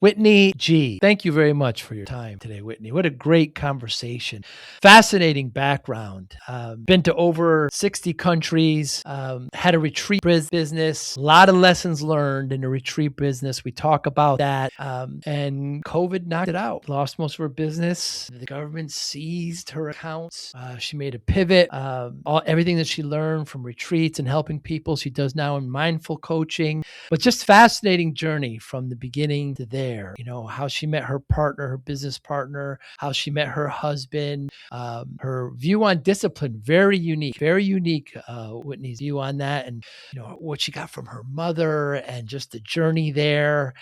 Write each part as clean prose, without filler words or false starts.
Whitney Gee. Thank you very much for your time today, Whitney. What a great conversation. Fascinating background. Been to over 60 countries, had a retreat business, a lot of lessons learned in the retreat business. We talk about that. And COVID knocked it out. Lost most of her business. The government seized her accounts. She made a pivot. Everything that she learned from retreats and helping people, she does now in mindful coaching. But just fascinating journey from the beginning to there. How she met her partner, her business partner, how she met her husband, her view on discipline, very unique, Whitney's view on that, and what she got from her mother and just the journey there.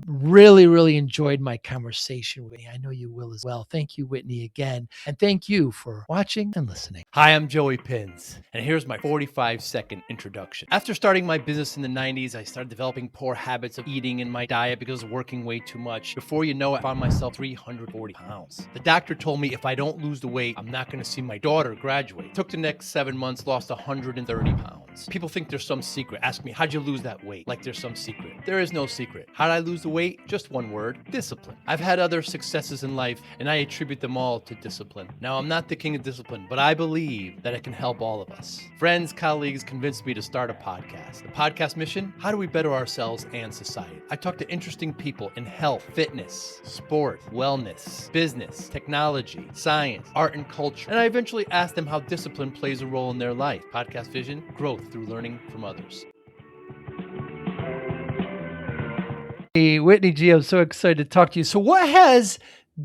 Really, really enjoyed my conversation, Whitney. I know you will as well. Thank you, Whitney, again. And thank you for watching and listening. Hi, I'm Joey Pinz, and here's my 45-second introduction. After starting my business in the 90s, I started developing poor habits of eating in my diet because of working way too much. Before you know it, I found myself 340 pounds. The doctor told me if I don't lose the weight, I'm not going to see my daughter graduate. Took the next 7 months, lost 130 pounds. People think there's some secret. Ask me, how'd you lose that weight? Like there's some secret. There is no secret. How'd I lose the weight? Just one word, discipline. I've had other successes in life, and I attribute them all to discipline. Now, I'm not the king of discipline, but I believe that it can help all of us. Friends, colleagues convinced me to start a podcast. The podcast mission, how do we better ourselves and society? I talk to interesting people in health, fitness, sport, wellness, business, technology, science, art, and culture. And I eventually ask them how discipline plays a role in their life. Podcast vision, growth through learning from others. Hey, Whitney Gee, I'm so excited to talk to you. So what has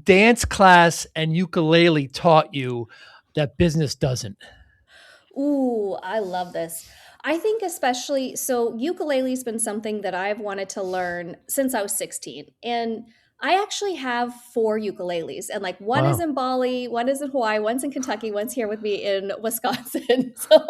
dance class and ukulele taught you that business doesn't? Ooh, I love this. I think especially, so ukulele's been something that I've wanted to learn since I was 16. And I actually have 4 ukuleles, and one is in Bali, one is in Hawaii, one's in Kentucky, one's here with me in Wisconsin. So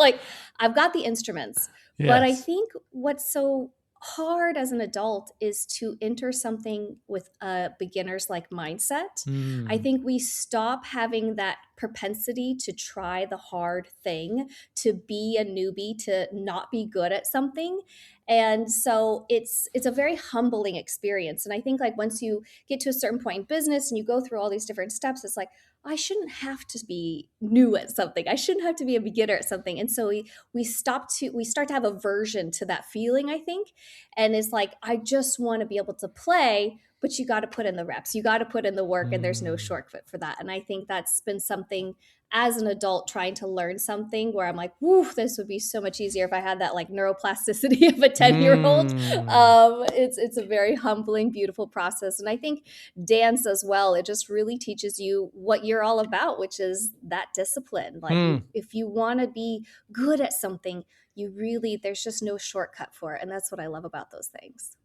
I've got the instruments, but I think what's so hard as an adult is to enter something with a beginner's mindset. I think we stop having that propensity to try the hard thing, to be a newbie, to not be good at something. And so it's a very humbling experience. And I think once you get to a certain point in business and you go through all these different steps, it's I shouldn't have to be new at something. I shouldn't have to be a beginner at something. And so we start to have aversion to that feeling, I think. And it's I just want to be able to play, but you got to put in the reps, you got to put in the work, and there's no shortcut for that. And I think that's been something as an adult trying to learn something where I'm woo, this would be so much easier if I had that neuroplasticity of a 10-year-old. It's a very humbling, beautiful process. And I think dance as well, it just really teaches you what you're all about, which is that discipline. If you want to be good at something, there's just no shortcut for it. And that's what I love about those things.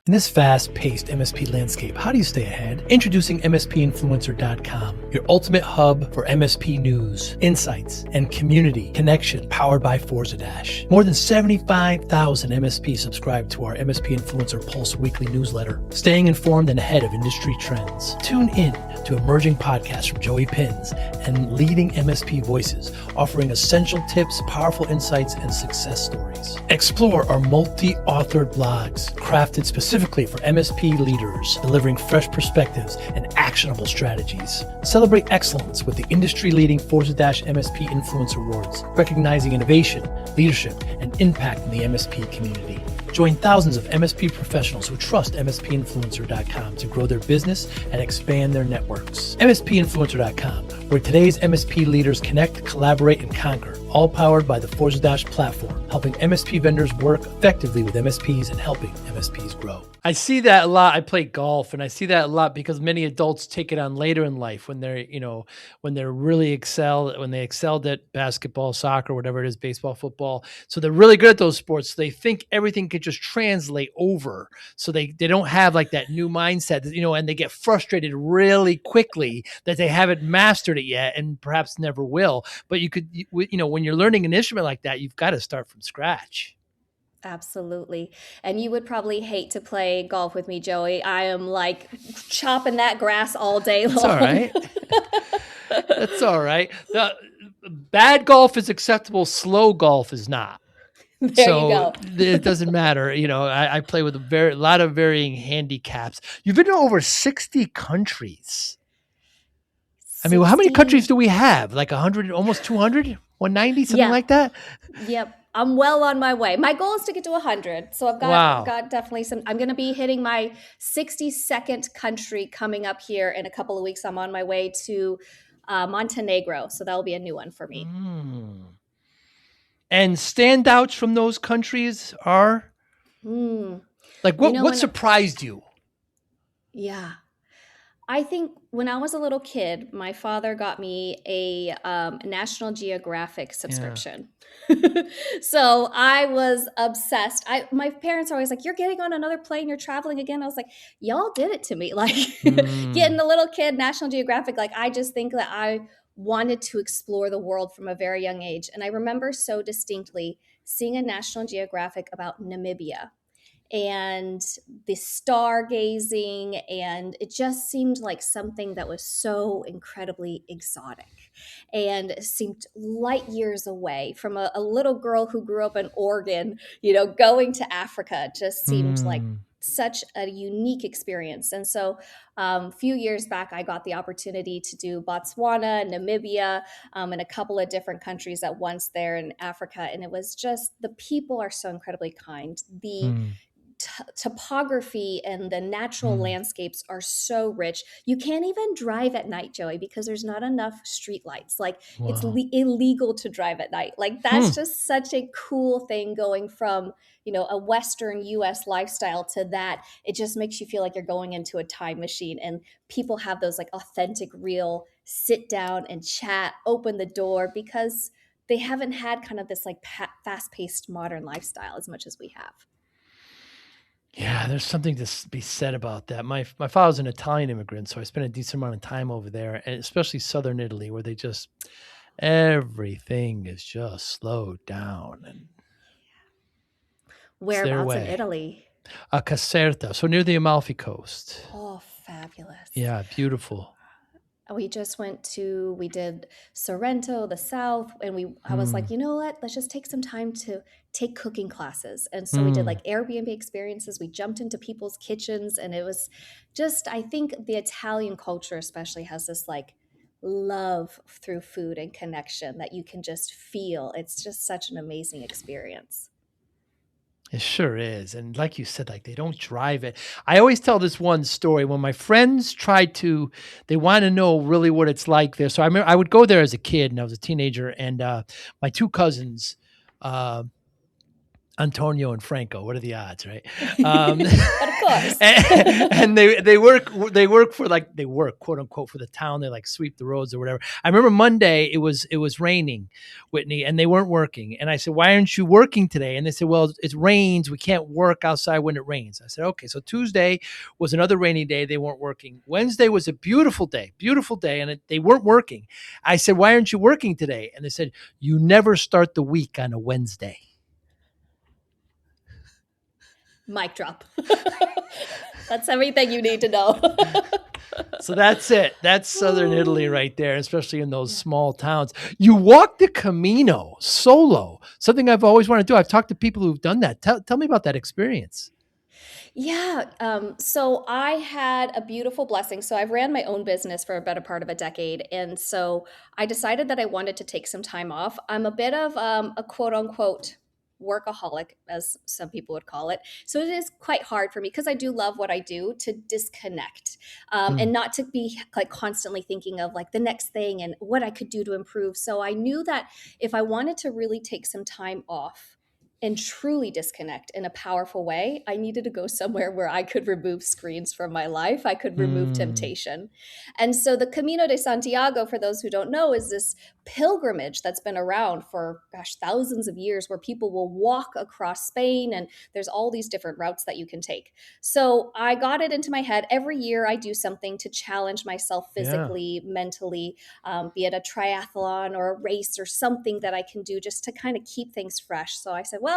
In this fast-paced MSP landscape, how do you stay ahead? Introducing MSPinfluencer.com, your ultimate hub for MSP news, insights, and community connection powered by Forza Dash. More than 75,000 MSPs subscribe to our MSP Influencer Pulse weekly newsletter, staying informed and ahead of industry trends. Tune in to emerging podcasts from Joey Pinz and leading MSP voices, offering essential tips, powerful insights, and success stories. Explore our multi-authored blogs, crafted specifically for MSP leaders, delivering fresh perspectives and actionable strategies. Celebrate excellence with the industry-leading Forza MSP Influencer Awards, recognizing innovation, leadership, and impact in the MSP community. Join thousands of MSP professionals who trust MSPinfluencer.com to grow their business and expand their networks. MSPinfluencer.com, where today's MSP leaders connect, collaborate, and conquer, all powered by the Forza platform, helping MSP vendors work effectively with MSPs and helping MSPs grow. I see that a lot. I play golf, and I see that a lot because many adults take it on later in life when they're, when they're really when they excelled at basketball, soccer, whatever it is, baseball, football. So they're really good at those sports. So they think everything could just translate over. So they don't have that new mindset, and they get frustrated really quickly that they haven't mastered it yet and perhaps never will. But when you're learning an instrument like that, you've got to start from scratch. Absolutely. And you would probably hate to play golf with me, Joey. I am chopping that grass all day long. That's all right. That's all right. Bad golf is acceptable. Slow golf is not. There you So go. it doesn't matter. I play with a lot of varying handicaps. You've been to over 60 countries. I mean, well, how many 60. countries do we have? Like 100, almost 200, 190, something Yeah. like that? Yep. I'm well on my way. My goal is to get to 100. So I've got Wow. got definitely some. I'm going to be hitting my 62nd country coming up here in a couple of weeks. I'm on my way to Montenegro, so that'll be a new one for me. Mm. And standouts from those countries are Hmm. like You know what when? surprised you? Yeah. I think when I was a little kid, my father got me a National Geographic Yeah. subscription. So I was obsessed. My parents are always like, "You're getting on another plane. You're traveling again." I was like, "Y'all did it to me." Like getting Mm. the little kid National Geographic. Like I just think that I wanted to explore the world from a very young age, and I remember so distinctly seeing a National Geographic about Namibia and the stargazing, and it just seemed like something that was so incredibly exotic and seemed light years away from a little girl who grew up in Oregon. Going to Africa just seemed like Mm. such a unique experience. And so a few years back, I got the opportunity to do Botswana, Namibia, and a couple of different countries at once there in Africa. And it was just, the people are so incredibly kind. The Mm. topography and the natural Mm. landscapes are so rich. You can't even drive at night, Joey, because there's not enough street lights. Like it's Wow. illegal to drive at night. Like Hmm. that's just such a cool thing going from, a Western US lifestyle to that. It just makes you feel like you're going into a time machine, and people have those like authentic, real sit down and chat, open the door, because they haven't had kind of this like fast paced modern lifestyle as much as we have. Yeah, there's something to be said about that. My father's an Italian immigrant, so I spent a decent amount of time over there, and especially southern Italy, where they just everything is just slowed down, and it's their Whereabouts in way. Italy? Caserta, so near the Amalfi Coast. Oh, fabulous. Yeah, beautiful. We did Sorrento, the South, and I was like, Mm. you know what? Let's just take some time to take cooking classes. And so we did Mm. like Airbnb experiences. We jumped into people's kitchens, and it was just, I think the Italian culture especially has this like love through food and connection that you can just feel. It's just such an amazing experience. It sure is. And like you said, like they don't drive it. I always tell this one story when my friends they want to know really what it's like there. So I remember I would go there as a kid and I was a teenager, and my two cousins, uh, Antonio and Franco. What are the odds, right? Um, But of course. and they work for like they work quote unquote for the town. They like sweep the roads or whatever. I remember Monday it was raining, Whitney, and they weren't working. And I said, "Why aren't you working today?" And they said, "Well, it rains. We can't work outside when it rains." I said, "Okay." So Tuesday was another rainy day. They weren't working. Wednesday was a beautiful day, and they weren't working. I said, "Why aren't you working today?" And they said, "You never start the week on a Wednesday." Mic drop. That's everything you need to know. So that's it. That's southern Italy right there, especially in those Yeah. small towns. You walk the Camino solo, something I've always wanted to do. I've talked to people who've done that. Tell me about that experience. Yeah. So I had a beautiful blessing. So I've ran my own business for a better part of a decade. And so I decided that I wanted to take some time off. I'm a bit of a quote unquote workaholic, as some people would call it. So it is quite hard for me, because I do love what I do, to disconnect Hmm. and not to be like constantly thinking of like the next thing and what I could do to improve. So I knew that if I wanted to really take some time off and truly disconnect in a powerful way, I needed to go somewhere where I could remove screens from my life. I could remove Mm. temptation. And so the Camino de Santiago, for those who don't know, is this pilgrimage that's been around for, gosh, thousands of years, where people will walk across Spain, and there's all these different routes that you can take. So I got it into my head. Every year I do something to challenge myself Yeah. physically, mentally, be it a triathlon or a race or something that I can do just to kind of keep things fresh. So I said, well,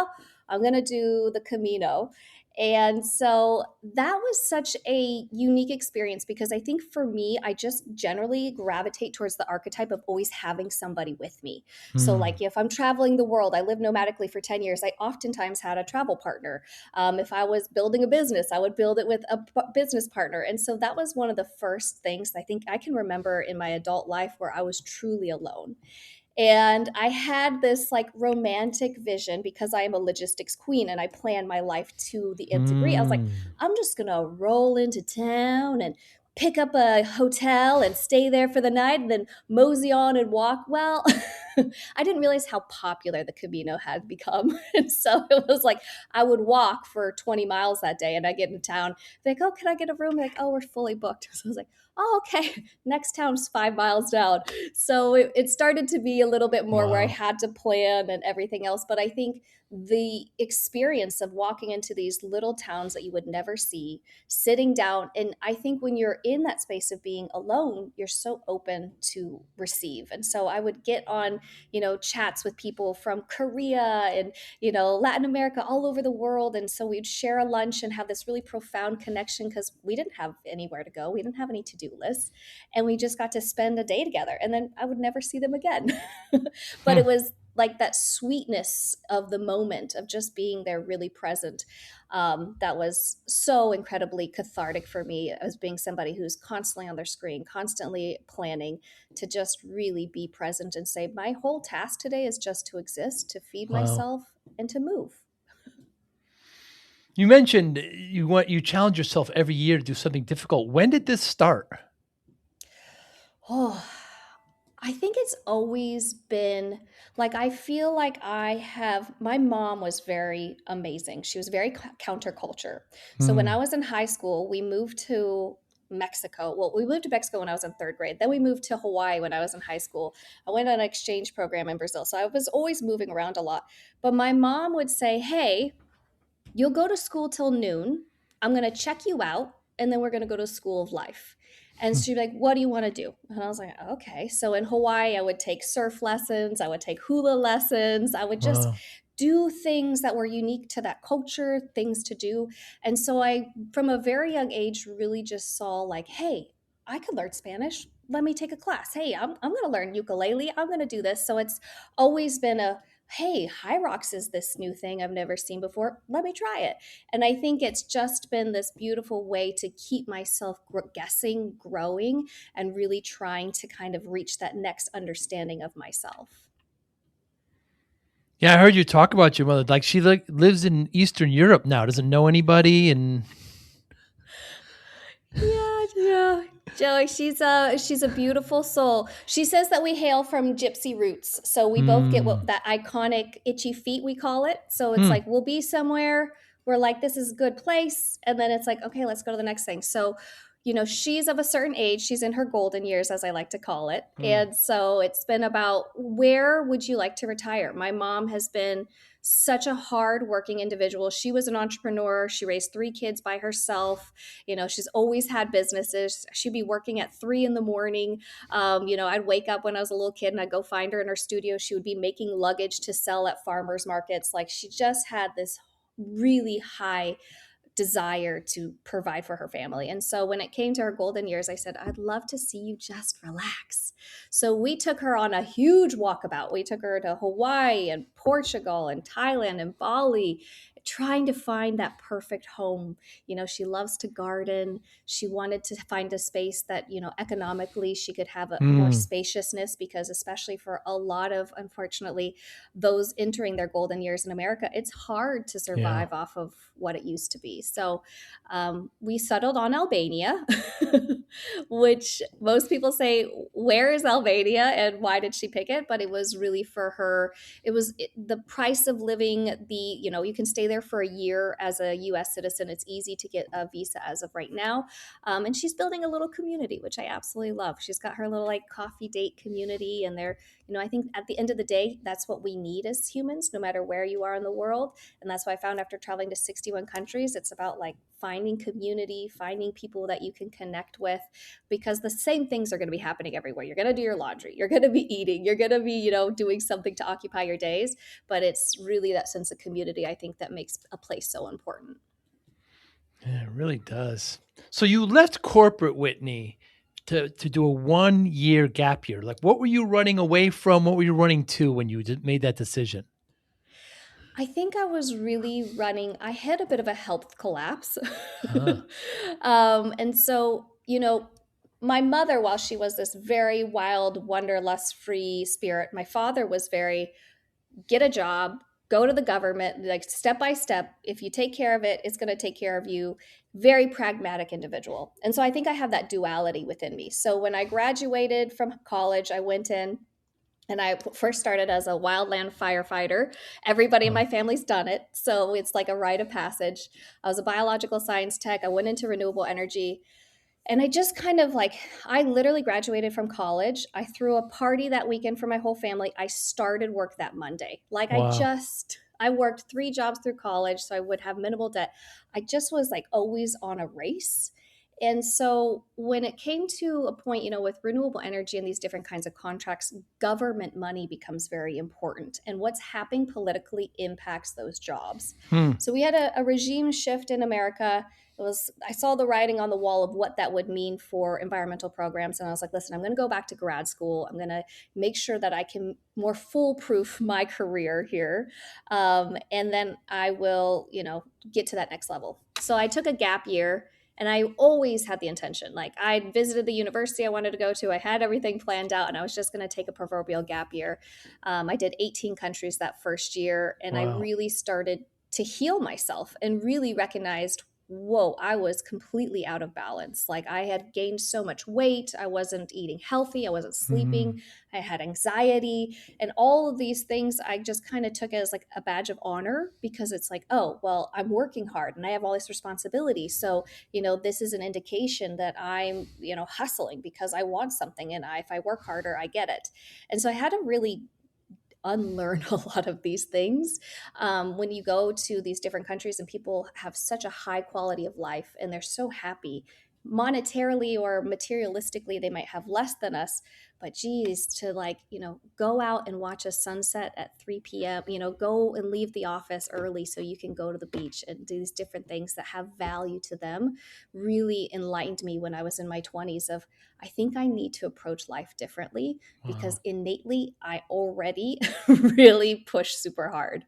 I'm going to do the Camino. And so that was such a unique experience because I think for me, I just generally gravitate towards the archetype of always having somebody with me. So, Hmm. like if I'm traveling the world, I lived nomadically for 10 years, I oftentimes had a travel partner. If I was building a business, I would build it with a business partner. And so that was one of the first things I think I can remember in my adult life where I was truly alone. And I had this like romantic vision because I am a logistics queen and I plan my life to the nth degree. I was like, Hmm. I'm just going to roll into town and pick up a hotel and stay there for the night and then mosey on and walk. Well, I didn't realize how popular the Camino had become. And so it was like I would walk for 20 miles that day and I get into town, like, oh, can I get a room? Like, oh, we're fully booked. So I was like, oh, okay. Next town's 5 miles down. So it started to be a little bit more where I Wow. had to plan and everything else. But I think the experience of walking into these little towns that you would never see, sitting down, and I think when you're in that space of being alone, you're so open to receive. And so I would get on, chats with people from Korea and, Latin America, all over the world. And so we'd share a lunch and have this really profound connection because we didn't have anywhere to go. We didn't have any to-do lists and we just got to spend a day together and then I would never see them again. But Hmm. it was like that sweetness of the moment of just being there really present, that was so incredibly cathartic for me as being somebody who's constantly on their screen, constantly planning, to just really be present and say my whole task today is just to exist, to feed Wow. myself, and to move. You mentioned you challenge yourself every year to do something difficult. When did this start? Oh, I think it's always been like, I feel like my mom was very amazing. She was very counterculture. So when I Hmm. was in high school, we moved to Mexico. Well, we moved to Mexico when I was in third grade. Then we moved to Hawaii when I was in high school. I went on an exchange program in Brazil. So I was always moving around a lot. But my mom would say, hey, you'll go to school till noon. I'm going to check you out, and then we're going to go to School of Life. And Hmm. she'd be like, what do you want to do? And I was like, okay. So in Hawaii, I would take surf lessons, I would take hula lessons, I would just Wow. do things that were unique to that culture, things to do. And so I, from a very young age, really just saw like, hey, I could learn Spanish. Let me take a class. Hey, I'm going to learn ukulele. I'm going to do this. So it's always been a, hey, High Rocks is this new thing I've never seen before. Let me try it. And I think it's just been this beautiful way to keep myself guessing, growing, and really trying to kind of reach that next understanding of myself. Yeah, I heard you talk about your mother. Like she lives in Eastern Europe now. Doesn't know anybody, and Yeah, yeah. Joey, she's a beautiful soul. She says that we hail from gypsy roots. So we both get hmm. what that iconic itchy feet we call it. So it's Hmm. like we'll be somewhere, we're like, this is a good place, and then it's like, okay, let's go to the next thing. So, she's of a certain age. She's in her golden years, as I like to call it. Hmm. And so it's been about, where would you like to retire? My mom has been such a hard working individual. She was an entrepreneur. She raised 3 kids by herself. She's always had businesses. She'd be working at 3 in the morning. I'd wake up when I was a little kid and I'd go find her in her studio. She would be making luggage to sell at farmers markets. Like, she just had this really high desire to provide for her family. And so when it came to her golden years, I said, I'd love to see you just relax. So we took her on a huge walkabout. We took her to Hawaii and Portugal and Thailand and Bali, trying to find that perfect home. She loves to garden. She wanted to find a space that, economically she could have a more Hmm. spaciousness, because especially for a lot of, unfortunately, those entering their golden years in America, it's hard to Yeah. survive off of what it used to be. So we settled on Albania, which most people say, where is Albania and why did she pick it? But it was really for her. The price of living, you can stay there for a year as a US citizen. It's easy to get a visa as of right now. And she's building a little community, which I absolutely love. She's got her little like coffee date community, and I think at the end of the day, that's what we need as humans, no matter where you are in the world. And that's why I found, after traveling to 61 countries, it's about like finding community, finding people that you can connect with, because the same things are going to be happening everywhere. You're going to do your laundry, you're going to be eating, you're going to be, doing something to occupy your days. But it's really that sense of community, I think, that makes a place so important. Yeah, it really does. So you left corporate, Whitney, to do a 1 year gap year. Like, what were you running away from? What were you running to when you made that decision? I think I was really running, I had a bit of a health collapse. Huh. And so, my mother, while she was this very wild, wanderlust free spirit, my father was very get a job, go to the government, like step by step. If you take care of it, it's going to take care of you. Very pragmatic individual. And so I think I have that duality within me. So when I graduated from college, I went in and I first started as a wildland firefighter. Everybody in Huh. my family's done it. So it's like a rite of passage. I was a biological science tech. I went into renewable energy. And I just kind of like, I literally graduated from college. I threw a party that weekend for my whole family. I started work that Monday. Like, Wow. I worked 3 jobs through college so I would have minimal debt. I just was like always on a race. And so when it came to a point, with renewable energy and these different kinds of contracts, government money becomes very important. And what's happening politically impacts those jobs. Hmm. So we had a regime shift in America. I saw the writing on the wall of what that would mean for environmental programs, and I was like, listen, I'm going to go back to grad school. I'm going to make sure that I can more foolproof my career here, and then I will get to that next level. So I took a gap year, and I always had the intention, like I visited the university I wanted to go to, I had everything planned out, and I was just going to take a proverbial gap year. I did 18 countries that first year, and I Wow. really started to heal myself and really recognized, whoa, I was completely out of balance. Like I had gained so much weight. I wasn't eating healthy. I wasn't Hmm. sleeping. I had anxiety, and all of these things I just kind of took as like a badge of honor, because it's like, oh, well, I'm working hard and I have all this responsibility. So, this is an indication that I'm, hustling because I want something. And if I work harder, I get it. And so I had to really unlearn a lot of these things. When you go to these different countries and people have such a high quality of life and they're so happy, monetarily or materialistically they might have less than us, but geez, to like go out and watch a sunset at 3 p.m., go and leave the office early so you can go to the beach and do these different things that have value to them, really enlightened me when I was in my 20s of, I think I need to approach life differently, Wow. because innately I already really push super hard.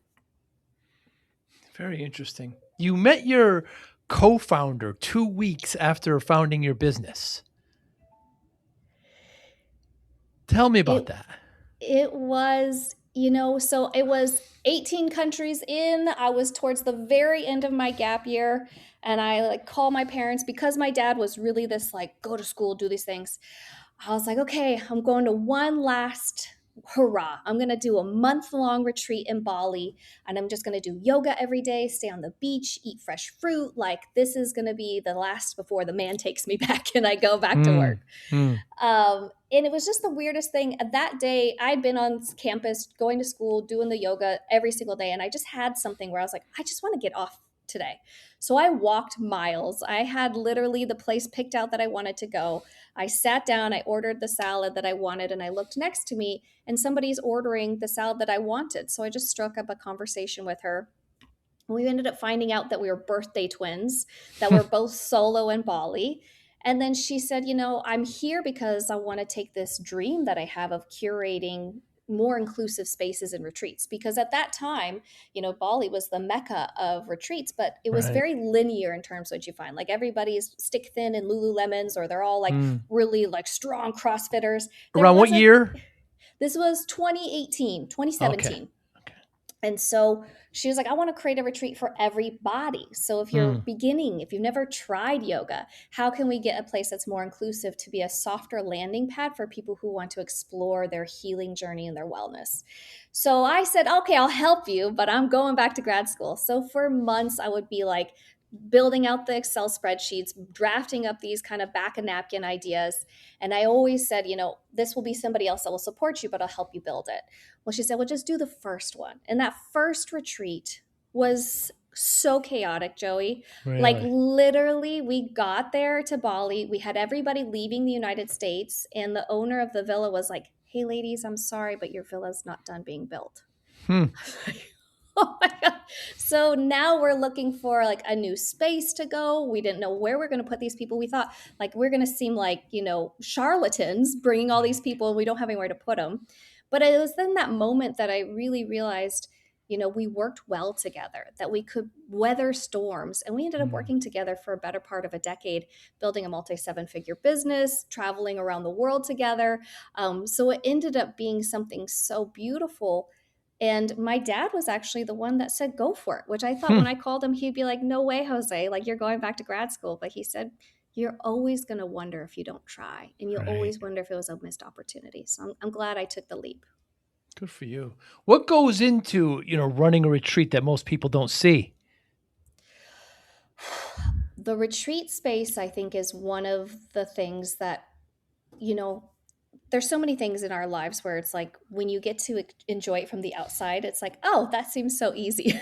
Very interesting. You met your co-founder 2 weeks after founding your business. Tell me about It that. it was, so it was 18 countries in. I was towards the very end of my gap year, and I like call my parents because my dad was really this like go to school, do these things. I was like, okay, I'm going to one last hurrah. I'm going to do a month-long retreat in Bali, and I'm just going to do yoga every day, stay on the beach, eat fresh fruit. Like, this is going to be the last before the man takes me back and I go back to Hmm. work. Hmm. And it was just the weirdest thing. That day, I'd been on campus, going to school, doing the yoga every single day. And I just had something where I was like, I just want to get off today. So I walked miles. I had literally the place picked out that I wanted to go. I sat down, I ordered the salad that I wanted, and I looked next to me, and somebody's ordering the salad that I wanted. So I just struck up a conversation with her. We ended up finding out that we were birthday twins, that we're both solo in Bali. And then she said, I'm here because I want to take this dream that I have of curating more inclusive spaces and retreats. Because at that time, Bali was the mecca of retreats, but it was Right. very linear in terms of what you find. Like everybody's stick thin in Lululemons, or they're all like Hmm. really like strong CrossFitters. There Around what wasn't, year? this was 2018, Okay. 2017. Okay. And so she was like, I want to create a retreat for everybody. So if you're Hmm. beginning, if you've never tried yoga, how can we get a place that's more inclusive to be a softer landing pad for people who want to explore their healing journey and their wellness? So I said, okay, I'll help you, but I'm going back to grad school. So for months, I would be like, building out the Excel spreadsheets, drafting up these kind of back a napkin ideas. And I always said, this will be somebody else that will support you, but I'll help you build it. Well, she said, well, just do the first one. And that first retreat was so chaotic, Joey. Like Really? literally, we got there to Bali. We had everybody leaving the United States. And the owner of the villa was like, hey, ladies, I'm sorry, but your villa's not done being built. Hmm. Oh my God. So now we're looking for like a new space to go. We didn't know where we're going to put these people. We thought like we're going to seem like, charlatans bringing all these Right. people and we don't have anywhere to put them. But it was then that moment that I really realized, we worked well together, that we could weather storms. And we ended up Mm, working together for a better part of a decade, building a multi seven figure business, traveling around the world together. So it ended up being something so beautiful. And my dad was actually the one that said, go for it, which I thought when hmm. I called him, he'd be like, no way, Jose, like you're going back to grad school. But he said, you're always going to wonder if you don't try, and you'll Right. always wonder if it was a missed opportunity. So I'm glad I took the leap. Good for you. What goes into, running a retreat that most people don't see? The retreat space, I think, is one of the things that, you know, there's so many things in our lives where it's like when you get to enjoy it from the outside, it's like, oh, that seems so easy.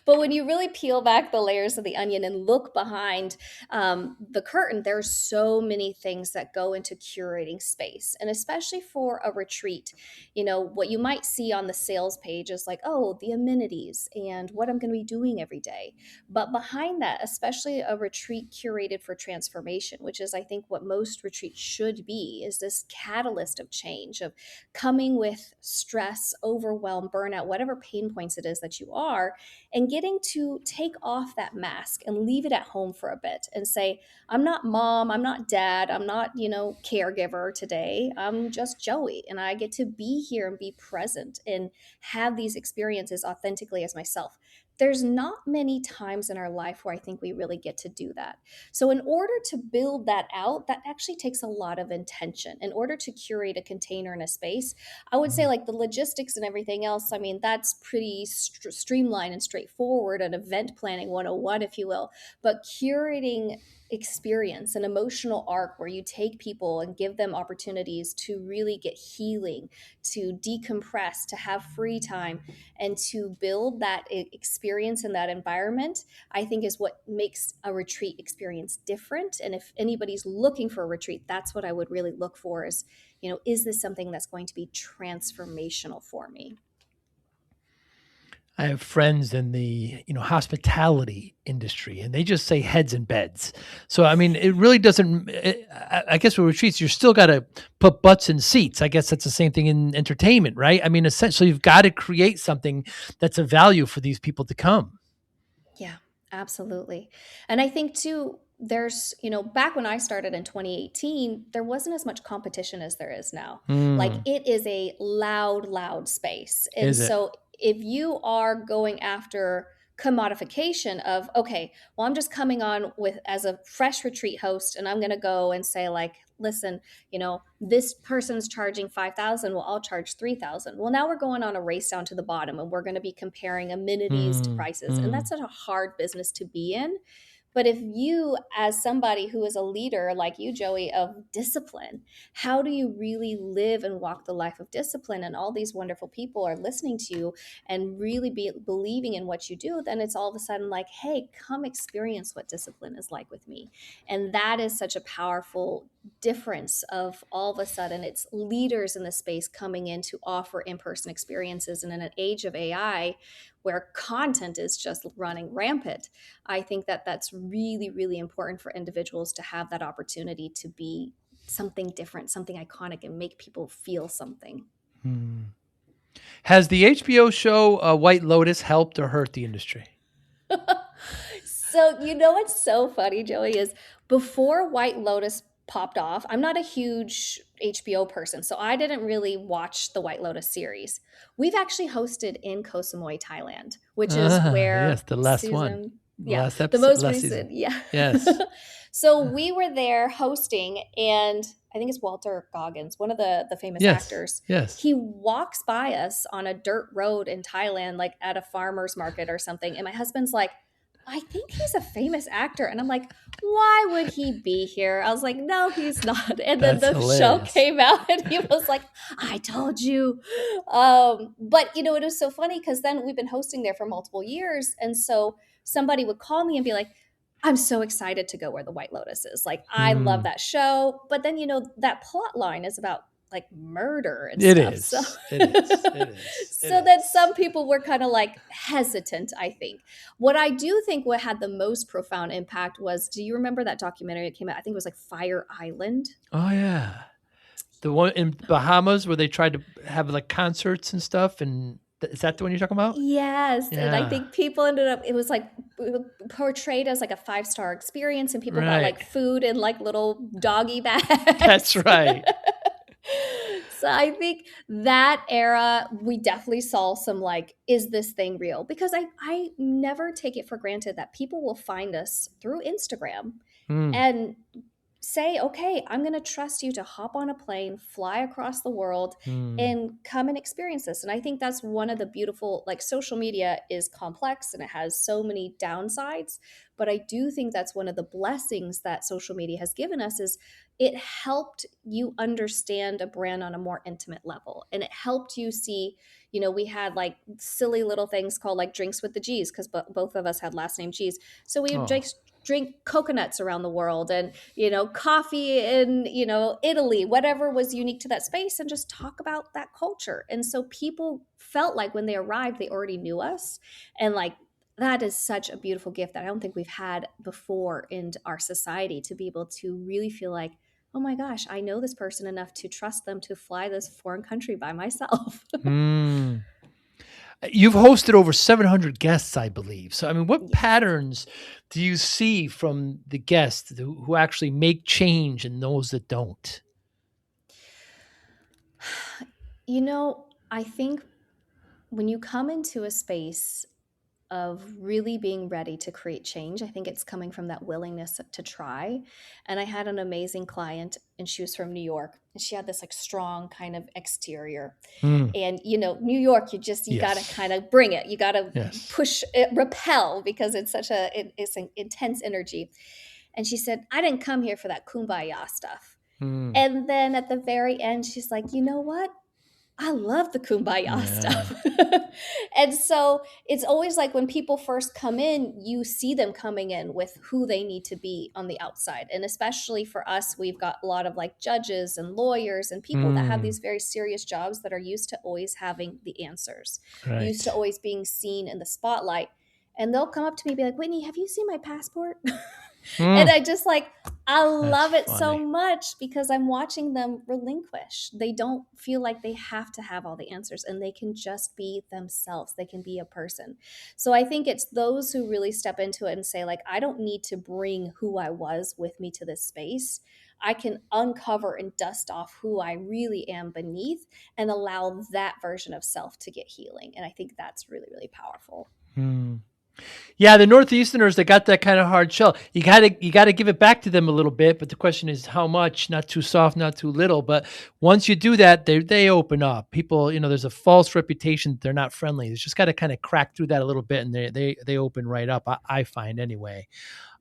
But when you really peel back the layers of the onion and look behind the curtain, there's so many things that go into curating space. And especially for a retreat, what you might see on the sales page is like, oh, the amenities and what I'm going to be doing every day. But behind that, especially a retreat curated for transformation, which is, I think, what most retreats should be, is this catalyst of change, of coming with stress, overwhelm, burnout, whatever pain points it is that you are, and getting to take off that mask and leave it at home for a bit and say, I'm not mom, I'm not dad, I'm not, caregiver today. I'm just Joey, and I get to be here and be present and have these experiences authentically as myself. There's not many times in our life where I think we really get to do that. So, in order to build that out, that actually takes a lot of intention. In order to curate a container in a space, I would say, Mm, like the logistics and everything else, I mean, that's pretty streamlined and straightforward, an event planning 101, if you will. But curating experience, an emotional arc where you take people and give them opportunities to really get healing, to decompress, to have free time, and to build that experience in that environment, I think is what makes a retreat experience different. And if anybody's looking for a retreat, that's what I would really look for is, is this something that's going to be transformational for me? I have friends in the, hospitality industry, and they just say heads and beds. So, I mean, it really doesn't. I guess with retreats, you're still got to put butts in seats. I guess that's the same thing in entertainment, right? I mean, essentially, you've got to create something that's a value for these people to come. Yeah, absolutely. And I think too, there's, back when I started in 2018, there wasn't as much competition as there is now. Like Mm, it is a loud, loud space. And is it? so if you are going after commodification of, okay, well, I'm just coming on with as a fresh retreat host and I'm going to go and say like, listen, this person's charging 5,000, well, I'll charge 3,000. Well, now we're going on a race down to the bottom and we're going to be comparing amenities to Mm, prices. And mm. that's such a hard business to be in. But if you, as somebody who is a leader like you, Joey, of discipline, how do you really live and walk the life of discipline? And all these wonderful people are listening to you and really be believing in what you do, then it's all of a sudden like, hey, come experience what discipline is like with me. And that is such a powerful difference of all of a sudden it's leaders in the space coming in to offer in-person experiences. And in an age of AI where content is just running rampant, I think that that's really, really important for individuals to have that opportunity to be something different, something iconic, and make people feel something. Hmm. Has the HBO show White Lotus helped or hurt the industry? So, what's so funny, Joey, is before White Lotus popped off, I'm not a huge HBO person, so I didn't really watch the White Lotus series. We've actually hosted in Koh Samui, Thailand, which is Ah, yes, where the last one, Susan, the yeah, last the episode, most last season. recent, yeah. Yes. So we were there hosting, and I think it's Walter Goggins, one of the famous Yes. actors. Yes. He walks by us on a dirt road in Thailand, like at a farmer's market or something. And my husband's like, I think he's a famous actor. And I'm like, why would he be here? I was like, no, he's not. And then That's the show hilarious. came out and he was like, I told you. But, it was so funny because then we've been hosting there for multiple years. And so somebody would call me and be like, I'm so excited to go where the White Lotus is. Like, I love Mm, that show. But then, that plot line is about like murder and It stuff. So, is. It is. It is. It so then is. some people were kind of like hesitant, I think. What I do think what had the most profound impact was, do you remember that documentary that came out? I think it was like Fire Island. Oh yeah. The one in Bahamas where they tried to have like concerts and stuff, and is that the one you're talking about? Yes, and I Yeah. think people ended up, it was like portrayed as like a five-star experience, and people got Right. like food in like little doggy That's bags. right. So I think that era, we definitely saw some like, is this thing real? Because I never take it for granted that people will find us through Instagram Mm, and say, okay, I'm going to trust you to hop on a plane, fly across the world, mm, and come and experience this. And I think that's one of the beautiful, like, social media is complex and it has so many downsides. But I do think that's one of the blessings that social media has given us is it helped you understand a brand on a more intimate level. And it helped you see, we had like silly little things called like drinks with the G's because both of us had last name G's. So we would oh, drink coconuts around the world and coffee in Italy, whatever was unique to that space, and just talk about that culture. And so people felt like when they arrived they already knew us, and like that is such a beautiful gift that I don't think we've had before in our society, to be able to really feel like, oh my gosh, I know this person enough to trust them to fly this foreign country by myself. mm. You've hosted over 700 guests, I believe. So, I mean, what Yes. patterns do you see from the guests who actually make change and those that don't? I think when you come into a space of really being ready to create change, I think it's coming from that willingness to try. And I had an amazing client, and she was from New York, and she had this like strong kind of exterior. Mm, And New York, you got to yes. kind of bring it. You got to Yes. push it, repel, because it's an intense energy. And she said, I didn't come here for that kumbaya stuff. Mm, And then at the very end, she's like, you know what? I love the kumbaya yeah. stuff. And so it's always like when people first come in, you see them coming in with who they need to be on the outside. And especially for us, we've got a lot of like judges and lawyers and people that have Mm, these very serious jobs that are used to always having the answers, used to right. always being seen in the spotlight. And they'll come up to me and be like, Whitney, have you seen my passport? And Mm, I just like, I that's love it so funny. much because I'm watching them relinquish. They don't feel like they have to have all the answers, and they can just be themselves. They can be a person. So I think it's those who really step into it and say, like, I don't need to bring who I was with me to this space. I can uncover and dust off who I really am beneath and allow that version of self to get healing. And I think that's really, really powerful. Mm. Yeah, the Northeasterners, they got that kind of hard shell. You gotta give it back to them a little bit, but the question is how much? Not too soft, not too little. But once you do that, they open up. People, there's a false reputation that they're not friendly. You just got to kind of crack through that a little bit, and they open right up. I find anyway.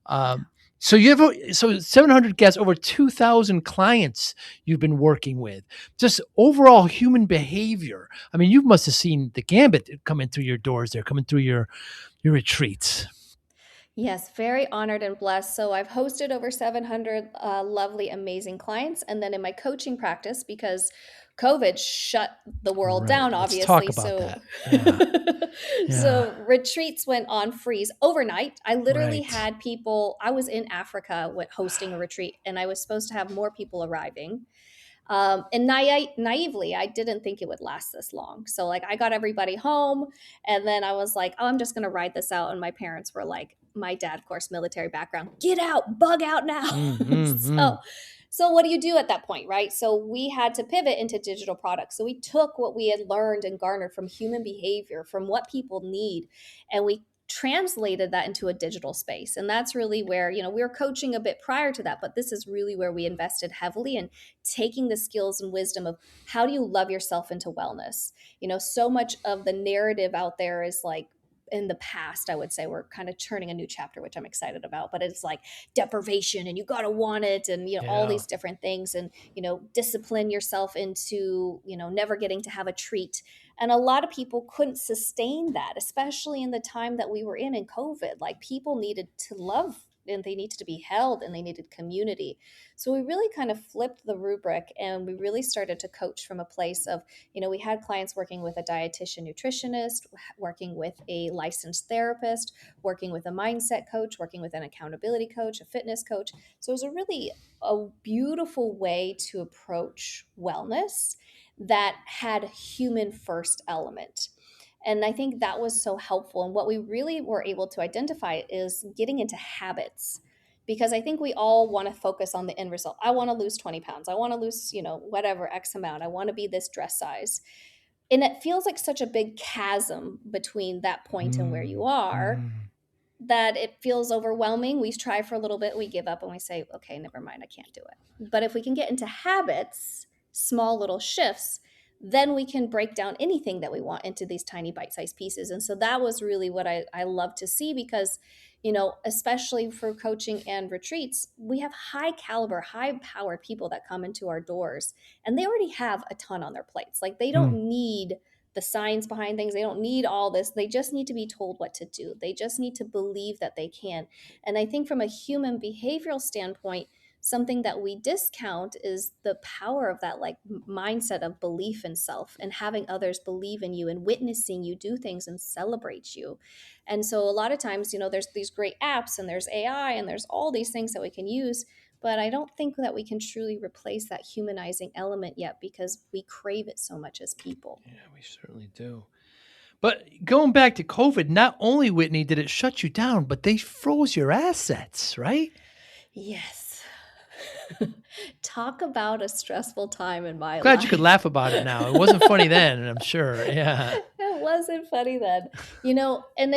Um, so you have 700 guests, over 2,000 clients you've been working with. Just overall human behavior. I mean, you must have seen the gambit coming through your doors there, coming through your retreats. Yes, very honored and blessed. So I've hosted over 700 lovely, amazing clients. And then in my coaching practice, because COVID shut the world Right. down, Let's talk obviously. about So, that. Yeah. Yeah. so retreats went on freeze overnight. I literally Right. had people, I was in Africa hosting a retreat, and I was supposed to have more people arriving. And naively, I didn't think it would last this long. So like I got everybody home, and then I was like, oh, I'm just going to ride this out. And my parents were like, my dad, of course, military background, get out, bug out now. Mm, mm, so, mm. so what do you do at that point, right? So we had to pivot into digital products. So we took what we had learned and garnered from human behavior, from what people need, and we translated that into a digital space. And that's really where, we were coaching a bit prior to that, but this is really where we invested heavily in taking the skills and wisdom of how do you love yourself into wellness. So much of the narrative out there is like, in the past, I would say we're kind of turning a new chapter, which I'm excited about, but it's like deprivation and you got to want it, and all Yeah. these different things, and discipline yourself into never getting to have a treat. And a lot of people couldn't sustain that, especially in the time that we were in COVID. Like, people needed to love and they needed to be held, and they needed community. So we really kind of flipped the rubric, and we really started to coach from a place of, we had clients working with a dietitian nutritionist, working with a licensed therapist, working with a mindset coach, working with an accountability coach, a fitness coach. So it was a beautiful way to approach wellness that had human first element. And I think that was so helpful. And what we really were able to identify is getting into habits, because I think we all want to focus on the end result. I want to lose 20 pounds. I want to lose, whatever X amount. I want to be this dress size. And it feels like such a big chasm between that point and where you are, that it feels overwhelming. We try for a little bit, we give up, and we say, okay, never mind, I can't do it. But if we can get into habits, small little shifts, then we can break down anything that we want into these tiny bite-sized pieces. And so that was really what I love to see, because, especially for coaching and retreats, we have high caliber, high powered people that come into our doors, and they already have a ton on their plates. Like, they don't need the science behind things. They don't need all this. They just need to be told what to do. They just need to believe that they can. And I think from a human behavioral standpoint, something that we discount is the power of that, like, mindset of belief in self, and having others believe in you and witnessing you do things and celebrate you. And so a lot of times, there's these great apps, and there's AI, and there's all these things that we can use, but I don't think that we can truly replace that humanizing element yet, because we crave it so much as people. Yeah, we certainly do. But going back to COVID, not only, Whitney, did it shut you down, but they froze your assets, right? Yes. Talk about a stressful time in my life. Glad you could laugh about it now. It wasn't funny then, I'm sure. Yeah. It wasn't funny then. And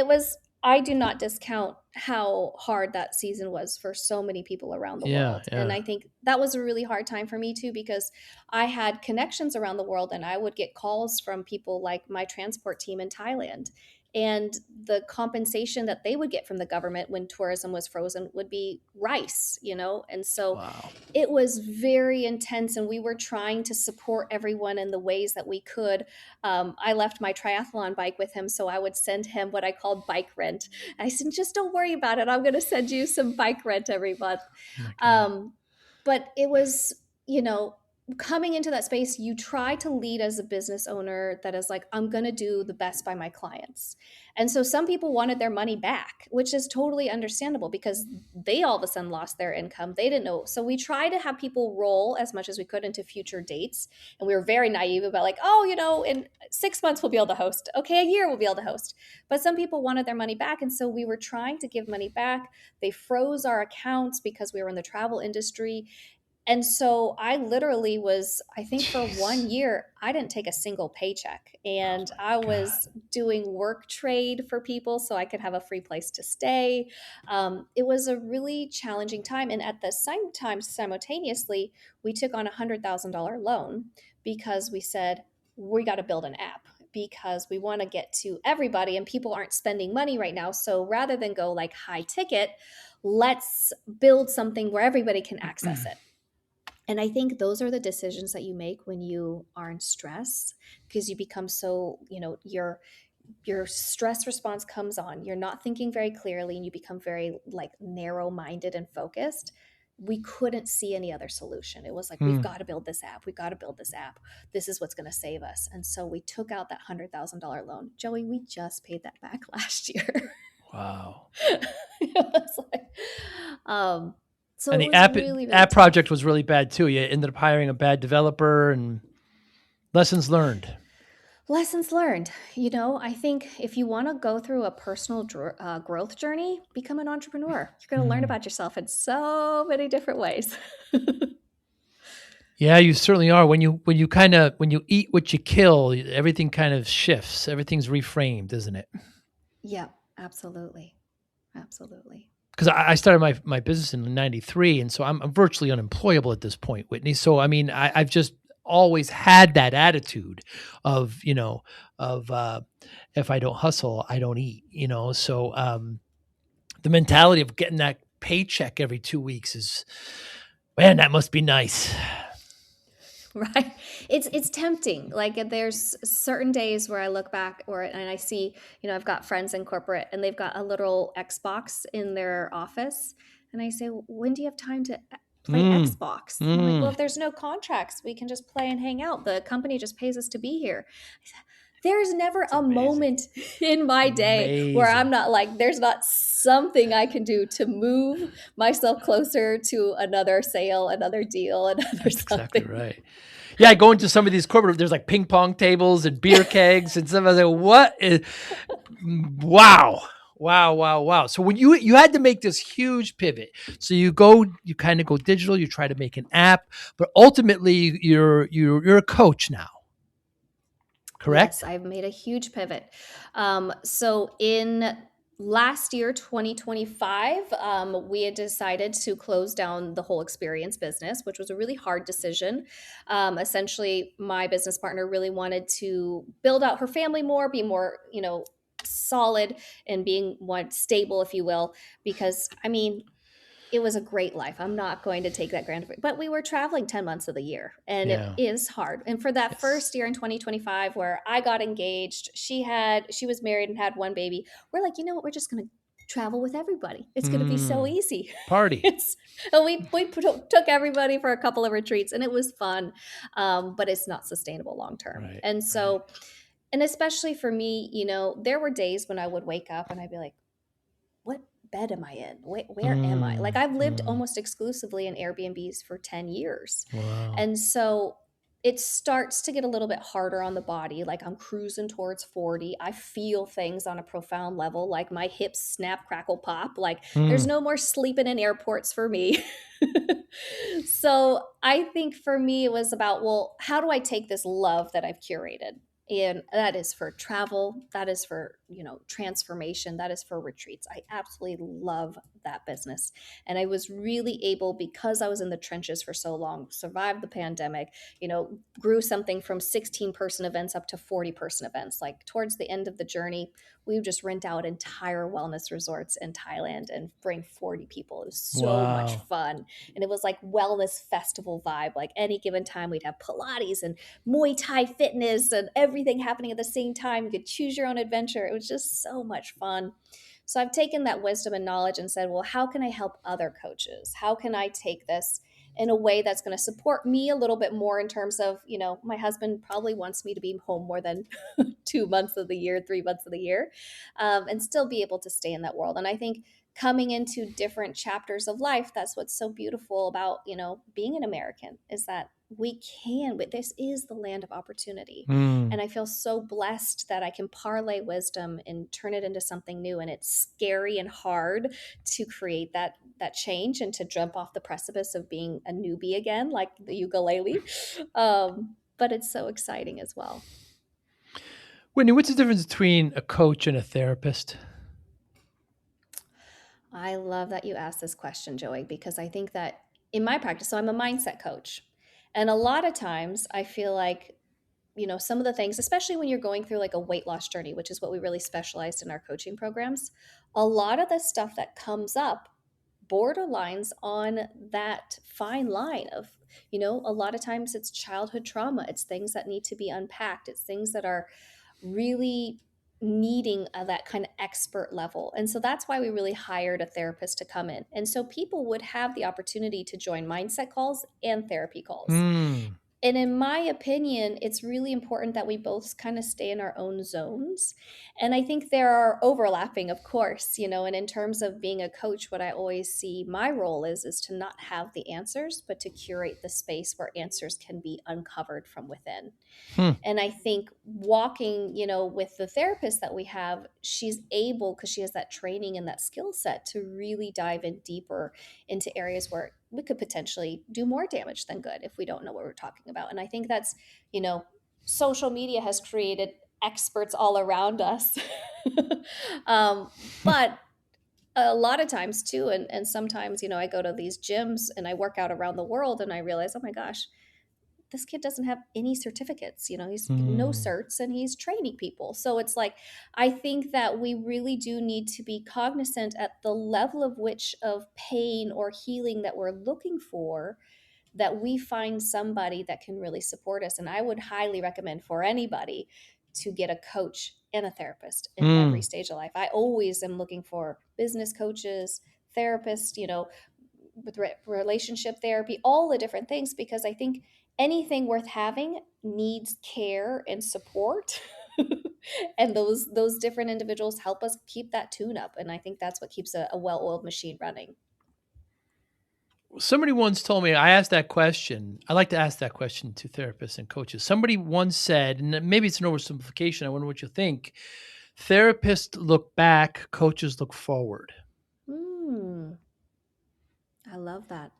I do not discount how hard that season was for so many people around the world. Yeah. And I think that was a really hard time for me too, because I had connections around the world, and I would get calls from people like my transport team in Thailand. And the compensation that they would get from the government when tourism was frozen would be rice, And so Wow. it was very intense, and we were trying to support everyone in the ways that we could. I left my triathlon bike with him, so I would send him what I called bike rent. I said, just don't worry about it. I'm going to send you some bike rent every month. But it was, coming into that space, you try to lead as a business owner that is like, I'm going to do the best by my clients. And so some people wanted their money back, which is totally understandable, because they all of a sudden lost their income. They didn't know. So we try to have people roll as much as we could into future dates. And we were very naive about, like, in 6 months we'll be able to host. Okay, a year we'll be able to host. But some people wanted their money back. And so we were trying to give money back. They froze our accounts because we were in the travel industry. And so I literally was, I think for 1 year, I didn't take a single paycheck. And I was doing work trade for people so I could have a free place to stay. It was a really challenging time. And at the same time, simultaneously, we took on $100,000 loan, because we said, we got to build an app, because we want to get to everybody, and people aren't spending money right now. So rather than go like high ticket, let's build something where everybody can access it. And I think those are the decisions that you make when you are in stress, because you become so, your stress response comes on. You're not thinking very clearly, and you become very, like, narrow-minded and focused. We couldn't see any other solution. It was like, we've got to build this app. We've got to build this app. This is what's going to save us. And so we took out that $100,000 loan. Joey, we just paid that back last year. Wow. It was like, so and it the was app, really, really app tough. project was really bad too. You ended up hiring a bad developer, and lessons learned. Lessons learned. I think if you want to go through a personal growth journey, become an entrepreneur. You're going to learn about yourself in so many different ways. Yeah, you certainly are. When you eat what you kill, everything kind of shifts. Everything's reframed, isn't it? Yeah, absolutely. Absolutely. Because I started my business in '93, and so I'm virtually unemployable at this point, Whitney. So I mean, I've just always had that attitude of if I don't hustle, I don't eat. So the mentality of getting that paycheck every 2 weeks is, man, that must be nice. Right. It's tempting. Like there's certain days where I look back or and I see, I've got friends in corporate and they've got a little Xbox in their office. And I say, when do you have time to play Mm, Xbox? And I'm like, well, mm. if there's no contracts, we can just play and hang out. The company just pays us to be here. There's never It's a amazing. moment in my day where I'm Amazing. not like, there's not something I can do to move myself closer to another sale, another deal, another That's exactly something. right. Yeah, I go into some of these corporate, there's like ping pong tables and beer kegs and stuff. I was like, what is, wow. Wow, wow, wow. So when you had to make this huge pivot. So you kind of go digital, you try to make an app, but ultimately you're a coach now, Yes, correct? I've made a huge pivot. So in last year, 2025, we had decided to close down the whole experience business, which was a really hard decision. Essentially, my business partner really wanted to build out her family more, be more, solid and being more stable, if you will, because I mean, it was a great life. I'm not going to take that granted, but we were traveling 10 months of the year and it Yeah. is hard. And for that Yes. first year in 2025 where I got engaged, she was married and had one baby. We're like, you know what? We're just going to travel with everybody. It's going to be so Mm, easy. party. It's and took everybody for a couple of retreats and it was fun. But it's not sustainable long term. Right. And Right. so, and especially for me, there were days when I would wake up and I'd be like, what bed am I in? Where am I? Like Mm, I've lived mm. almost exclusively in Airbnbs for 10 years. Wow. And so it starts to get a little bit harder on the body. Like I'm cruising towards 40. I feel things on a profound level, like my hips snap, crackle, pop. Like there's Mm. no more sleeping in airports for me. So I think for me, it was about, well, how do I take this love that I've curated? And that is for travel, that is for transformation, that is for retreats. I absolutely love that business, and I was really able, because I was in the trenches for so long, survived the pandemic, grew something from 16-person events up to 40-person events. Like towards the end of the journey, we would just rent out entire wellness resorts in Thailand and bring 40 people. It was so much Wow. fun, and it was like wellness festival vibe. Like any given time we'd have Pilates and Muay Thai fitness and everything happening at the same time. You could choose your own adventure. It was just so much fun. So I've taken that wisdom and knowledge and said, well, how can I help other coaches? How can I take this in a way that's going to support me a little bit more in terms of, my husband probably wants me to be home more than 2 months of the year, 3 months of the year, and still be able to stay in that world. And I think coming into different chapters of life, that's what's so beautiful about, being an American, is that we can, but this is the land of opportunity. Mm. And I feel so blessed that I can parlay wisdom and turn it into something new. And it's scary and hard to create that change and to jump off the precipice of being a newbie again, like the ukulele. But it's so exciting as well. Whitney, what's the difference between a coach and a therapist? I love that you asked this question, Joey, because I think that in my practice, so I'm a mindset coach. And a lot of times I feel like, some of the things, especially when you're going through like a weight loss journey, which is what we really specialized in our coaching programs, a lot of the stuff that comes up borderlines on that fine line of, a lot of times it's childhood trauma. It's things that need to be unpacked. It's things that are really needing that kind of expert level. And so that's why we really hired a therapist to come in. And so people would have the opportunity to join mindset calls and therapy calls. Mm. And in my opinion, it's really important that we both kind of stay in our own zones. And I think there are overlapping, of course, and in terms of being a coach, what I always see my role is to not have the answers, but to curate the space where answers can be uncovered from within. Hmm. And I think walking, with the therapist that we have, she's able, because she has that training and that skill set, to really dive in deeper into areas where we could potentially do more damage than good if we don't know what we're talking about. And I think that's, social media has created experts all around us. um, but a lot of times too, and sometimes, I go to these gyms and I work out around the world and I realize, oh my gosh, this kid doesn't have any certificates, he's no Mm. certs and he's training people. So it's like, I think that we really do need to be cognizant at the level of which of pain or healing that we're looking for, that we find somebody that can really support us. And I would highly recommend for anybody to get a coach and a therapist in every Mm. stage of life. I always am looking for business coaches, therapists, with relationship therapy, all the different things, because I think anything worth having needs care and support. And those different individuals help us keep that tune up. And I think that's what keeps a well-oiled machine running. Somebody once told me, I asked that question. I like to ask that question to therapists and coaches. Somebody once said, and maybe it's an oversimplification, I wonder what you think. Therapists look back, coaches look forward. Hmm. I love that.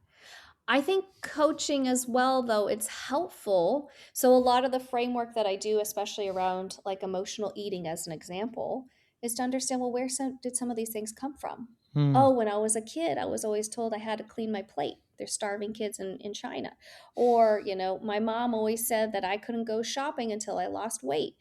I think coaching as well, though, it's helpful. So, a lot of the framework that I do, especially around like emotional eating, as an example, is to understand, well, did some of these things come from? Hmm. Oh, when I was a kid, I was always told I had to clean my plate. There's starving kids in China. Or, my mom always said that I couldn't go shopping until I lost weight.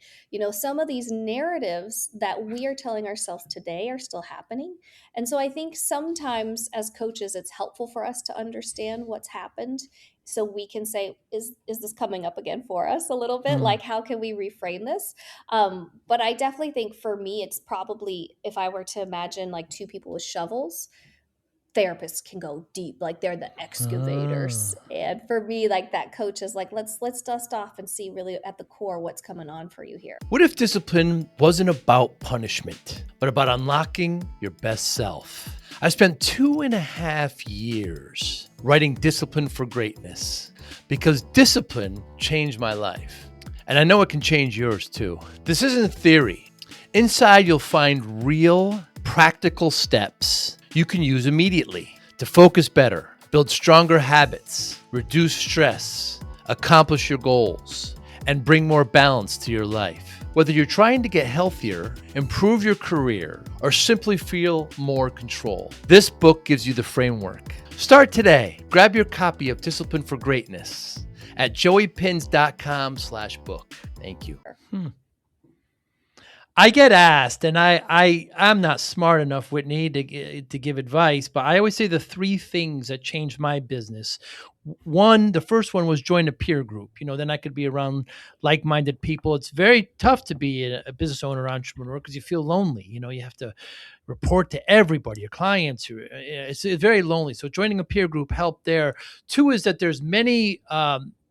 Some of these narratives that we are telling ourselves today are still happening. And so I think sometimes as coaches, it's helpful for us to understand what's happened so we can say, is this coming up again for us a little bit? Hmm. Like, how can we reframe this? But I definitely think for me, it's probably, if I were to imagine like two people with shovels, therapists can go deep, like they're the excavators. Ah. And for me, like that coach is like, let's dust off and see really at the core what's coming on for you here. What if discipline wasn't about punishment, but about unlocking your best self? I spent 2.5 years writing Discipline for Greatness because discipline changed my life. And I know it can change yours too. This isn't theory. Inside, you'll find real, practical steps you can use immediately to focus better, build stronger habits, reduce stress, accomplish your goals, and bring more balance to your life. Whether you're trying to get healthier, improve your career, or simply feel more control, this book gives you the framework. Start today. Grab your copy of Discipline for Greatness at joeypinz.com/book. Thank you. I get asked, and I'm not smart enough, Whitney, to give advice, but I always say the three things that changed my business. One, the first one was join a peer group. Then I could be around like-minded people. It's very tough to be a business owner, entrepreneur, because you feel lonely. You have to report to everybody, your clients. It's very lonely. So joining a peer group helped there. Two is that there's many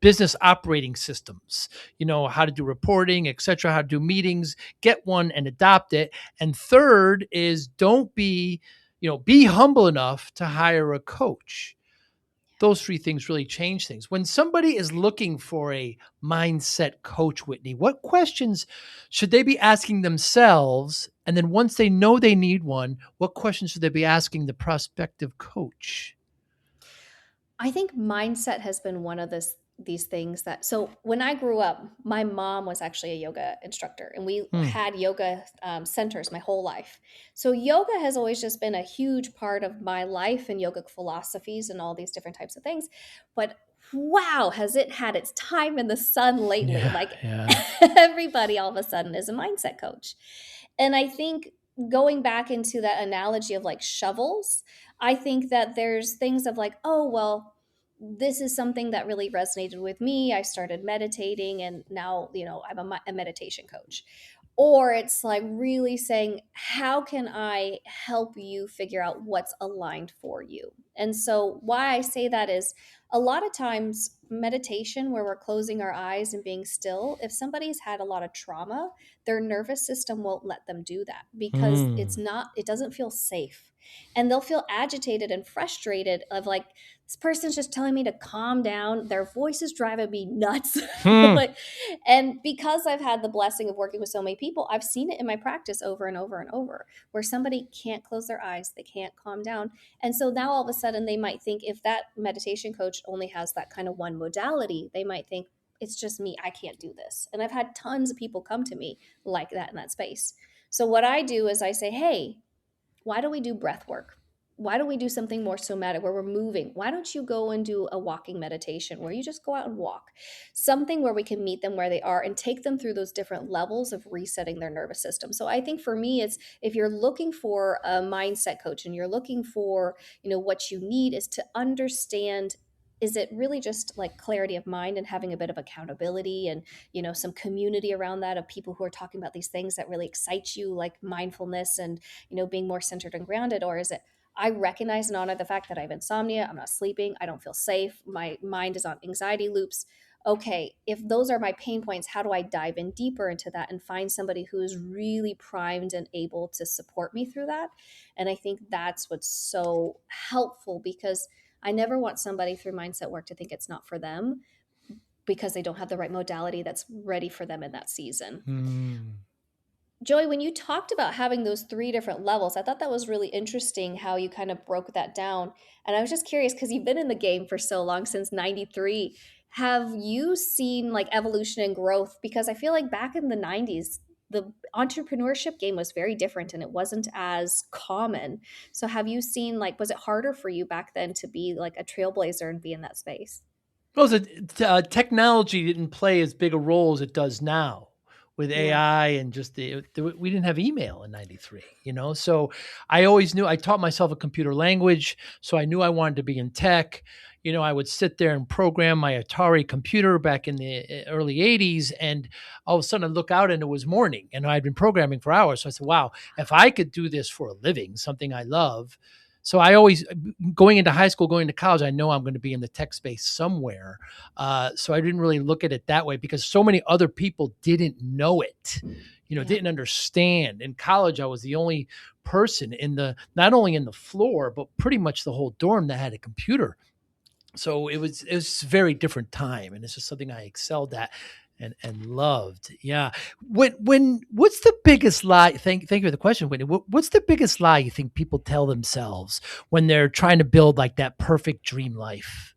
business operating systems, how to do reporting, etc., how to do meetings. Get one and adopt it. And third is don't be humble enough to hire a coach. Those three things really change things. When somebody is looking for a mindset coach, Whitney, what questions should they be asking themselves? And then once they know they need one, what questions should they be asking the prospective coach? I think mindset has been one of these things that, so when I grew up, my mom was actually a yoga instructor, and we Hmm. had yoga centers my whole life. So yoga has always just been a huge part of my life, and yoga philosophies and all these different types of things. But wow, has it had its time in the sun lately? Yeah, Like yeah. everybody all of a sudden is a mindset coach. And I think going back into that analogy of like shovels, I think that there's things of like, oh, well, this is something that really resonated with me. I started meditating, and now, I'm a meditation coach. Or it's like really saying, how can I help you figure out what's aligned for you? And so, why I say that is a lot of times meditation, where we're closing our eyes and being still, if somebody's had a lot of trauma, their nervous system won't let them do that because Hmm. it doesn't feel safe. And they'll feel agitated and frustrated of like, this person's just telling me to calm down. Their voice is driving me nuts. Hmm. Like, and because I've had the blessing of working with so many people, I've seen it in my practice over and over and over, where somebody can't close their eyes, they can't calm down. And so now all of a sudden they might think, if that meditation coach only has that kind of one modality, they might think, it's just me, I can't do this. And I've had tons of people come to me like that in that space. So what I do is I say, hey, why don't we do breath work? Why don't we do something more somatic where we're moving? Why don't you go and do a walking meditation where you just go out and walk? Something where we can meet them where they are and take them through those different levels of resetting their nervous system. So I think for me, it's, if you're looking for a mindset coach and you're looking for, what you need is to understand is it really just like clarity of mind and having a bit of accountability and, some community around that of people who are talking about these things that really excite you, like mindfulness and, being more centered and grounded? Or is it, I recognize and honor the fact that I have insomnia, I'm not sleeping, I don't feel safe, my mind is on anxiety loops. Okay, if those are my pain points, how do I dive in deeper into that and find somebody who is really primed and able to support me through that? And I think that's what's so helpful, because I never want somebody through mindset work to think it's not for them because they don't have the right modality that's ready for them in that season. Mm. Joey, when you talked about having those three different levels, I thought that was really interesting how you kind of broke that down. And I was just curious, because you've been in the game for so long, since 93. Have you seen like evolution and growth? Because I feel like back in the 90s, the entrepreneurship game was very different and it wasn't as common. So have you seen, like, was it harder for you back then to be like a trailblazer and be in that space? Well, technology didn't play as big a role as it does now with Yeah. AI and just we didn't have email in 93, So I always knew I taught myself a computer language. So I knew I wanted to be in tech. I would sit there and program my Atari computer back in the early 80s. And all of a sudden I look out and it was morning and I'd been programming for hours. So I said, wow, if I could do this for a living, something I love. So I always, going into high school, going to college, I know I'm going to be in the tech space somewhere. So I didn't really look at it that way because so many other people didn't know it, Yeah. didn't understand. In college, I was the only person not only in the floor, but pretty much the whole dorm that had a computer. So it was a very different time, and it's just something I excelled at and loved. Yeah. What's the biggest lie? Thank you for the question, Whitney. What's the biggest lie you think people tell themselves when they're trying to build like that perfect dream life?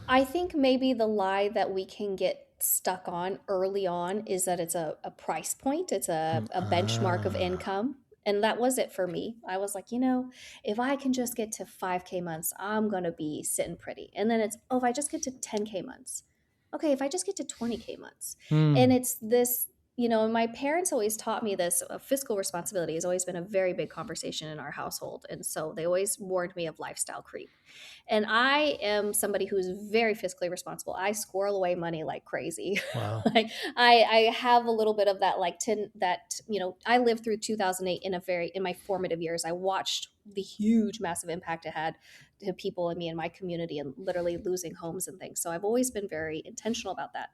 I think maybe the lie that we can get stuck on early on is that it's a price point, it's a benchmark of Ah, income. And that was it for me. I was like, if I can just get to 5K months, I'm going to be sitting pretty. And then it's, oh, if I just get to 10K months. Okay, if I just get to 20K months. And hmm. it's this, and my parents always taught me this. Fiscal responsibility has always been a very big conversation in our household. And so they always warned me of lifestyle creep. And I am somebody who's very fiscally responsible. I squirrel away money like crazy. Wow. Like I have a little bit of that, like I lived through 2008 in my formative years. I watched the huge, massive impact it had to people and me and my community, and literally losing homes and things. So I've always been very intentional about that.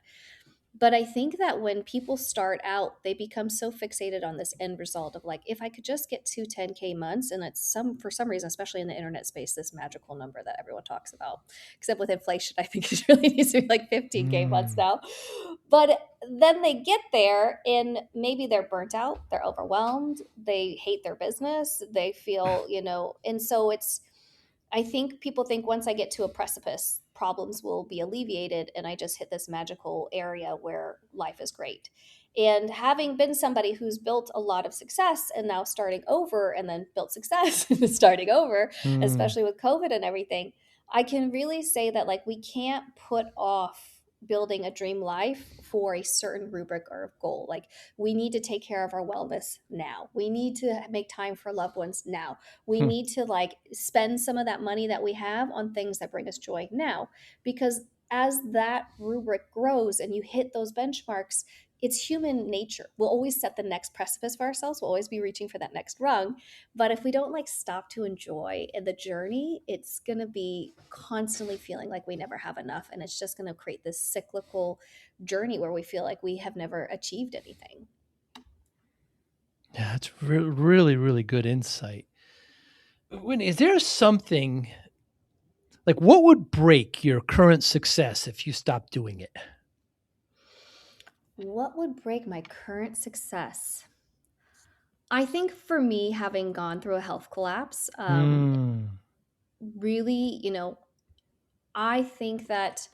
But I think that when people start out, they become so fixated on this end result of like, if I could just get to 10K months, and it's for some reason, especially in the internet space, this magical number that everyone talks about, except with inflation, I think it really needs to be like 15K months Hmm. now. But then they get there and maybe they're burnt out, they're overwhelmed, they hate their business, they feel, and so I think people think once I get to a precipice, problems will be alleviated and I just hit this magical area where life is great. And having been somebody who's built a lot of success and now starting over and then built success and starting over, Hmm. especially with COVID and everything, I can really say that like we can't put off building a dream life for a certain rubric or goal. Like we need to take care of our wellness now. We need to make time for loved ones now. We Hmm. need to like spend some of that money that we have on things that bring us joy now, because as that rubric grows and you hit those benchmarks, it's human nature. We'll always set the next precipice for ourselves. We'll always be reaching for that next rung. But if we don't like stop to enjoy the journey, it's going to be constantly feeling like we never have enough. And it's just going to create this cyclical journey where we feel like we have never achieved anything. Yeah, that's really, really good insight. Whitney, is there something like what would break your current success if you stopped doing it? What would break my current success? I think for me, having gone through a health collapse, Hmm. really, I think that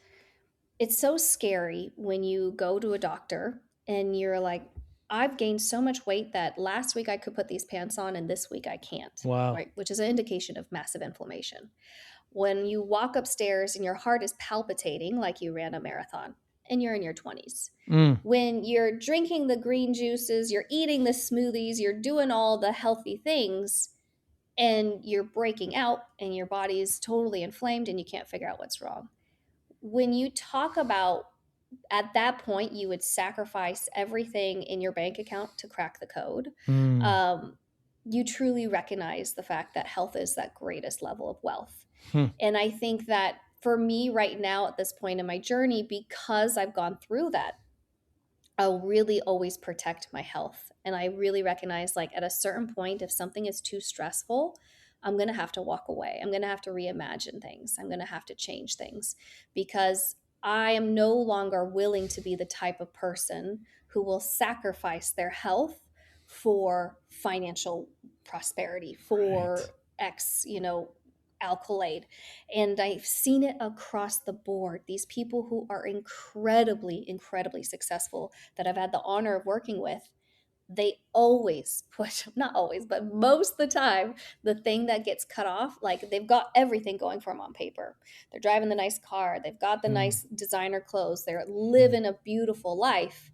it's so scary when you go to a doctor and you're like, I've gained so much weight that last week I could put these pants on and this week I can't, Wow. right? Which is an indication of massive inflammation. When you walk upstairs and your heart is palpitating like you ran a marathon and you're in your 20s. Mm. When you're drinking the green juices, you're eating the smoothies, you're doing all the healthy things, and you're breaking out and your body is totally inflamed and you can't figure out what's wrong. When you talk about at that point, you would sacrifice everything in your bank account to crack the code. Mm. Um, you truly recognize the fact that health is that greatest level of wealth. Hmm. And I think that for me right now at this point in my journey, because I've gone through that, I'll really always protect my health. And I really recognize, like, at a certain point, if something is too stressful, I'm going to have to walk away. I'm going to have to reimagine things. I'm going to have to change things because I am no longer willing to be the type of person who will sacrifice their health for financial prosperity, Right. for X, accolade. And I've seen it across the board. These people who are incredibly, incredibly successful that I've had the honor of working with, they always put, not always, but most of the time, the thing that gets cut off, like they've got everything going for them on paper. They're driving the nice car, they've got the Mm. nice designer clothes, they're Mm. living a beautiful life.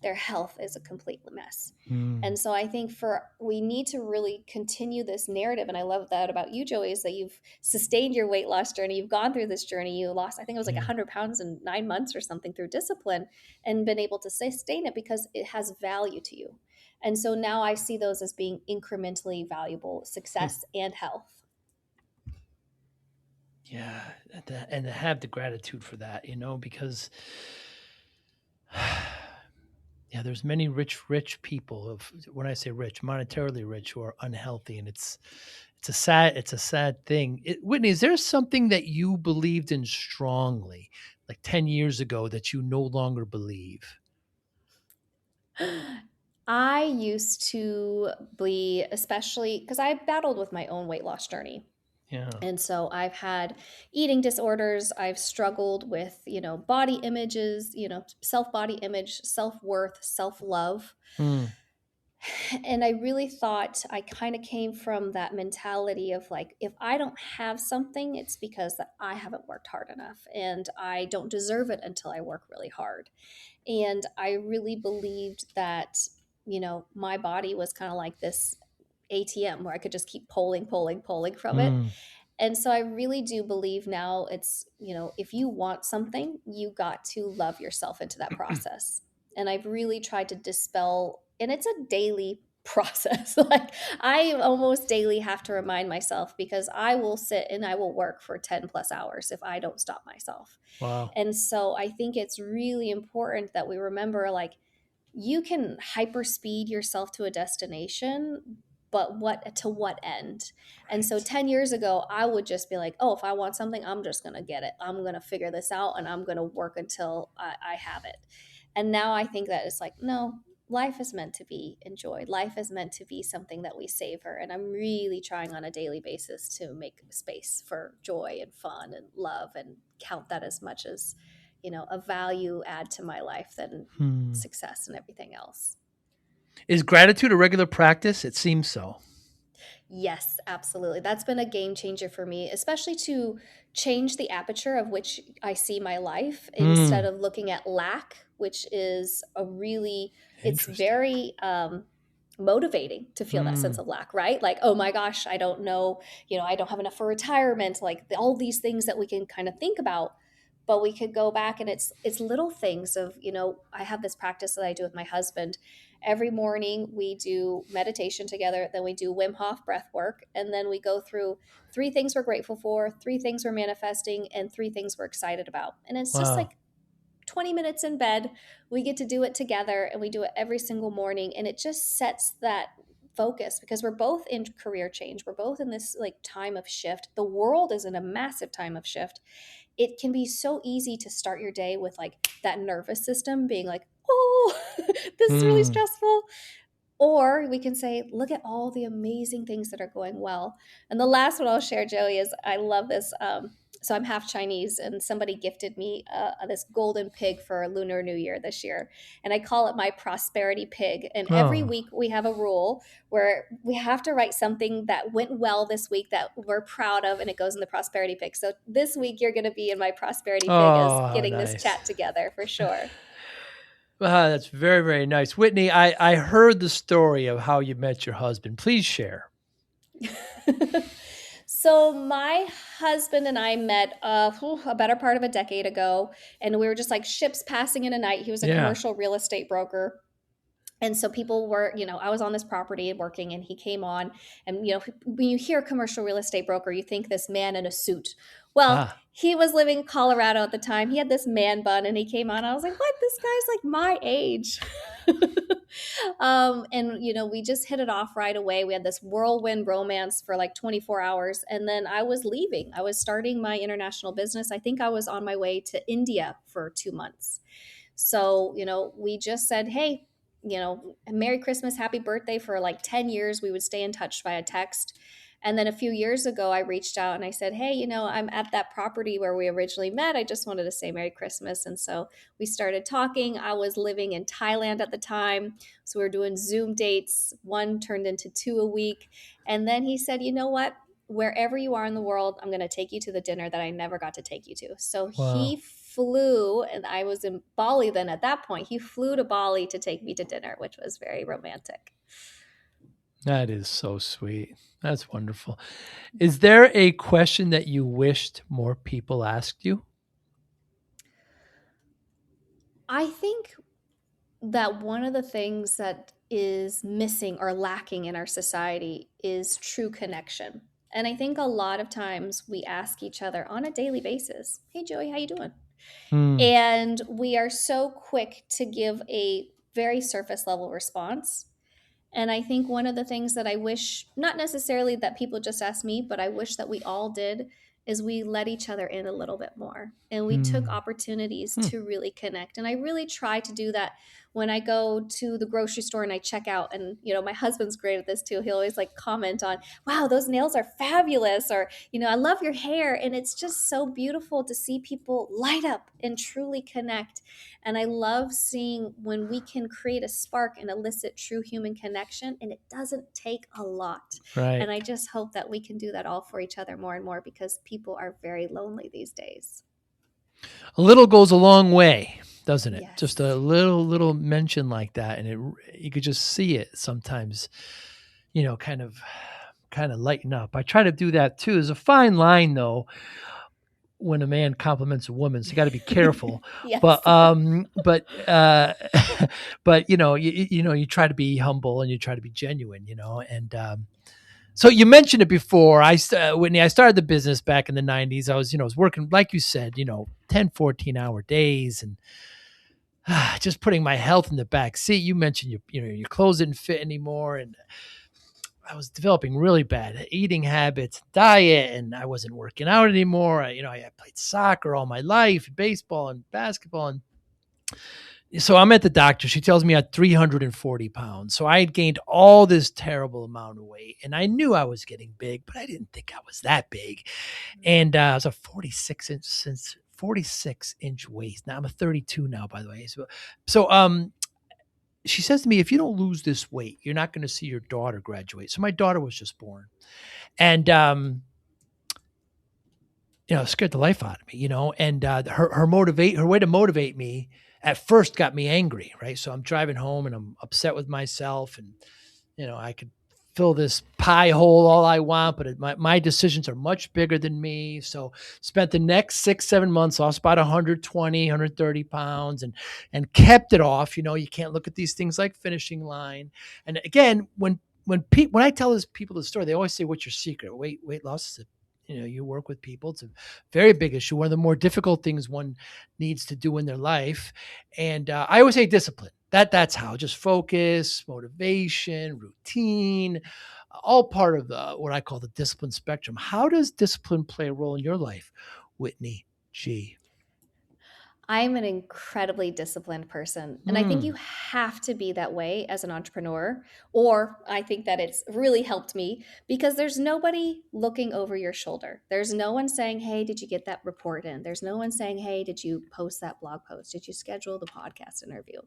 Their health is a complete mess. Mm. And so I think we need to really continue this narrative. And I love that about you, Joey, is that you've sustained your weight loss journey. You've gone through this journey. You lost, I think it was like Yeah. 100 pounds in 9 months or something through discipline and been able to sustain it because it has value to you. And so now I see those as being incrementally valuable, Hmm. success and health. Yeah. And to have the gratitude for that, because yeah, there's many rich people of when I say rich, monetarily rich who are unhealthy, and it's a sad thing. Whitney, is there something that you believed in strongly, like 10 years ago, that you no longer believe? I used to be, especially because I battled with my own weight loss journey. Yeah. And so I've had eating disorders. I've struggled with, body images, self body image, self worth, self love. Mm. And I really thought I kind of came from that mentality of like, if I don't have something, it's because that I haven't worked hard enough and I don't deserve it until I work really hard. And I really believed that, my body was kind of like this ATM where I could just keep pulling from it. Mm. And so I really do believe now it's, if you want something, you got to love yourself into that process. And I've really tried to dispel, and it's a daily process. Like I almost daily have to remind myself because I will sit and I will work for 10 plus hours if I don't stop myself. Wow. And so I think it's really important that we remember like you can hyperspeed yourself to a destination, but what end? And so Right. 10 years ago, I would just be like, oh, if I want something, I'm just going to get it. I'm going to figure this out and I'm going to work until I have it. And now I think that it's like, no, life is meant to be enjoyed. Life is meant to be something that we savor. And I'm really trying on a daily basis to make space for joy and fun and love and count that as much as, a value add to my life than Hmm. success and everything else. Is gratitude a regular practice? It seems so. Yes, absolutely. That's been a game changer for me, especially to change the aperture of which I see my life instead Hmm. of looking at lack, which is it's Interesting. very motivating to feel that sense Hmm. of lack, right? Like, oh my gosh, I don't know, I don't have enough for retirement, like all these things that we can kind of think about. But we could go back and it's little things of, I have this practice that I do with my husband. Every morning we do meditation together, then we do Wim Hof breath work, and then we go through 3 things we're grateful for, 3 things we're manifesting, and 3 things we're excited about. And it's just Wow. like 20 minutes in bed. We get to do it together and we do it every single morning. And it just sets that focus because we're both in career change. We're both in this like time of shift. The world is in a massive time of shift. It can be so easy to start your day with like that nervous system being like, oh, this is really Hmm. stressful. Or we can say, look at all the amazing things that are going well. And the last one I'll share, Joey, is I love this. So I'm half Chinese, and somebody gifted me this golden pig for Lunar New Year this year. And I call it my prosperity pig. And every Oh. week we have a rule where we have to write something that went well this week that we're proud of, and it goes in the prosperity pig. So this week you're going to be in my prosperity pig as Oh, getting this nice. chat together for sure. That's very, very nice. Whitney, I heard the story of how you met your husband. Please share. So my husband and I met a better part of a decade ago, and we were just like ships passing in a night. He was a Yeah. commercial real estate broker. And so people were, I was on this property working and he came on. And, when you hear commercial real estate broker, you think this man in a suit. Well, Ah, he was living in Colorado at the time. He had this man bun and he came on. I was like, what? This guy's like my age. And, we just hit it off right away. We had this whirlwind romance for like 24 hours. And then I was leaving. I was starting my international business. I think I was on my way to India for 2 months. So, we just said, hey, Merry Christmas, Happy Birthday for like 10 years. We would stay in touch via text. And then a few years ago, I reached out and I said, hey, I'm at that property where we originally met. I just wanted to say Merry Christmas. And so we started talking. I was living in Thailand at the time. So we were doing Zoom dates. One turned into two a week. And then he said, you know what? Wherever you are in the world, I'm going to take you to the dinner that I never got to take you to. So he wow. flew, and I was in Bali then at that point. He flew to Bali to take me to dinner, which was very romantic. That is so sweet. That's wonderful. Is there a question that you wished more people asked you? I think that one of the things that is missing or lacking in our society is true connection. And I think a lot of times we ask each other on a daily basis, hey Joey, how you doing? Hmm. And we are so quick to give a very surface level response. And I think one of the things that I wish, not necessarily that people just ask me, but I wish that we all did, is we let each other in a little bit more and we took Hmm. opportunities Hmm. to really connect. And I really try to do that when I go to the grocery store and I check out. And, my husband's great at this too. He'll always like comment on, wow, those nails are fabulous. Or, I love your hair. And it's just so beautiful to see people light up and truly connect. And I love seeing when we can create a spark and elicit true human connection, and it doesn't take a lot. Right. And I just hope that we can do that all for each other more and more because people are very lonely these days. A little goes a long way, doesn't it? Just a Yes. little mention like that, and you could just see it sometimes. Kind of lighten up. I try to do that too. There's a fine line though when a man compliments a woman, so you got to be careful. But Yes. but you try to be humble and you try to be genuine, and so you mentioned it before. Whitney, I started the business back in the 90s. I was working, like you said, 10, 14-hour days and just putting my health in the back seat. You mentioned your clothes didn't fit anymore. And I was developing really bad eating habits, diet, and I wasn't working out anymore. I played soccer all my life, baseball and basketball. And so I'm at the doctor. She tells me I had 340 pounds. So I had gained all this terrible amount of weight. And I knew I was getting big, but I didn't think I was that big. And I was a 46-inch waist. Now I'm a 32 now, by the way. So she says to me, if you don't lose this weight, you're not going to see your daughter graduate. So my daughter was just born. And it scared the life out of me, and her way to motivate me at first got me angry, right? So I'm driving home and I'm upset with myself, and I could fill this pie hole all I want, but my decisions are much bigger than me. So spent the next 6-7 months, lost about 120, 130 pounds and kept it off. You can't look at these things like finishing line. And again, when I tell this people the story, they always say, what's your secret? Weight loss is you work with people. It's a very big issue. One of the more difficult things one needs to do in their life. And I always say discipline. That's how. Just focus, motivation, routine, all part of what I call the discipline spectrum. How does discipline play a role in your life, Whitney G? I'm an incredibly disciplined person. And I think you Mm, have to be that way as an entrepreneur. Or I think that it's really helped me because there's nobody looking over your shoulder. There's no one saying, hey, did you get that report in? There's no one saying, hey, did you post that blog post? Did you schedule the podcast interview?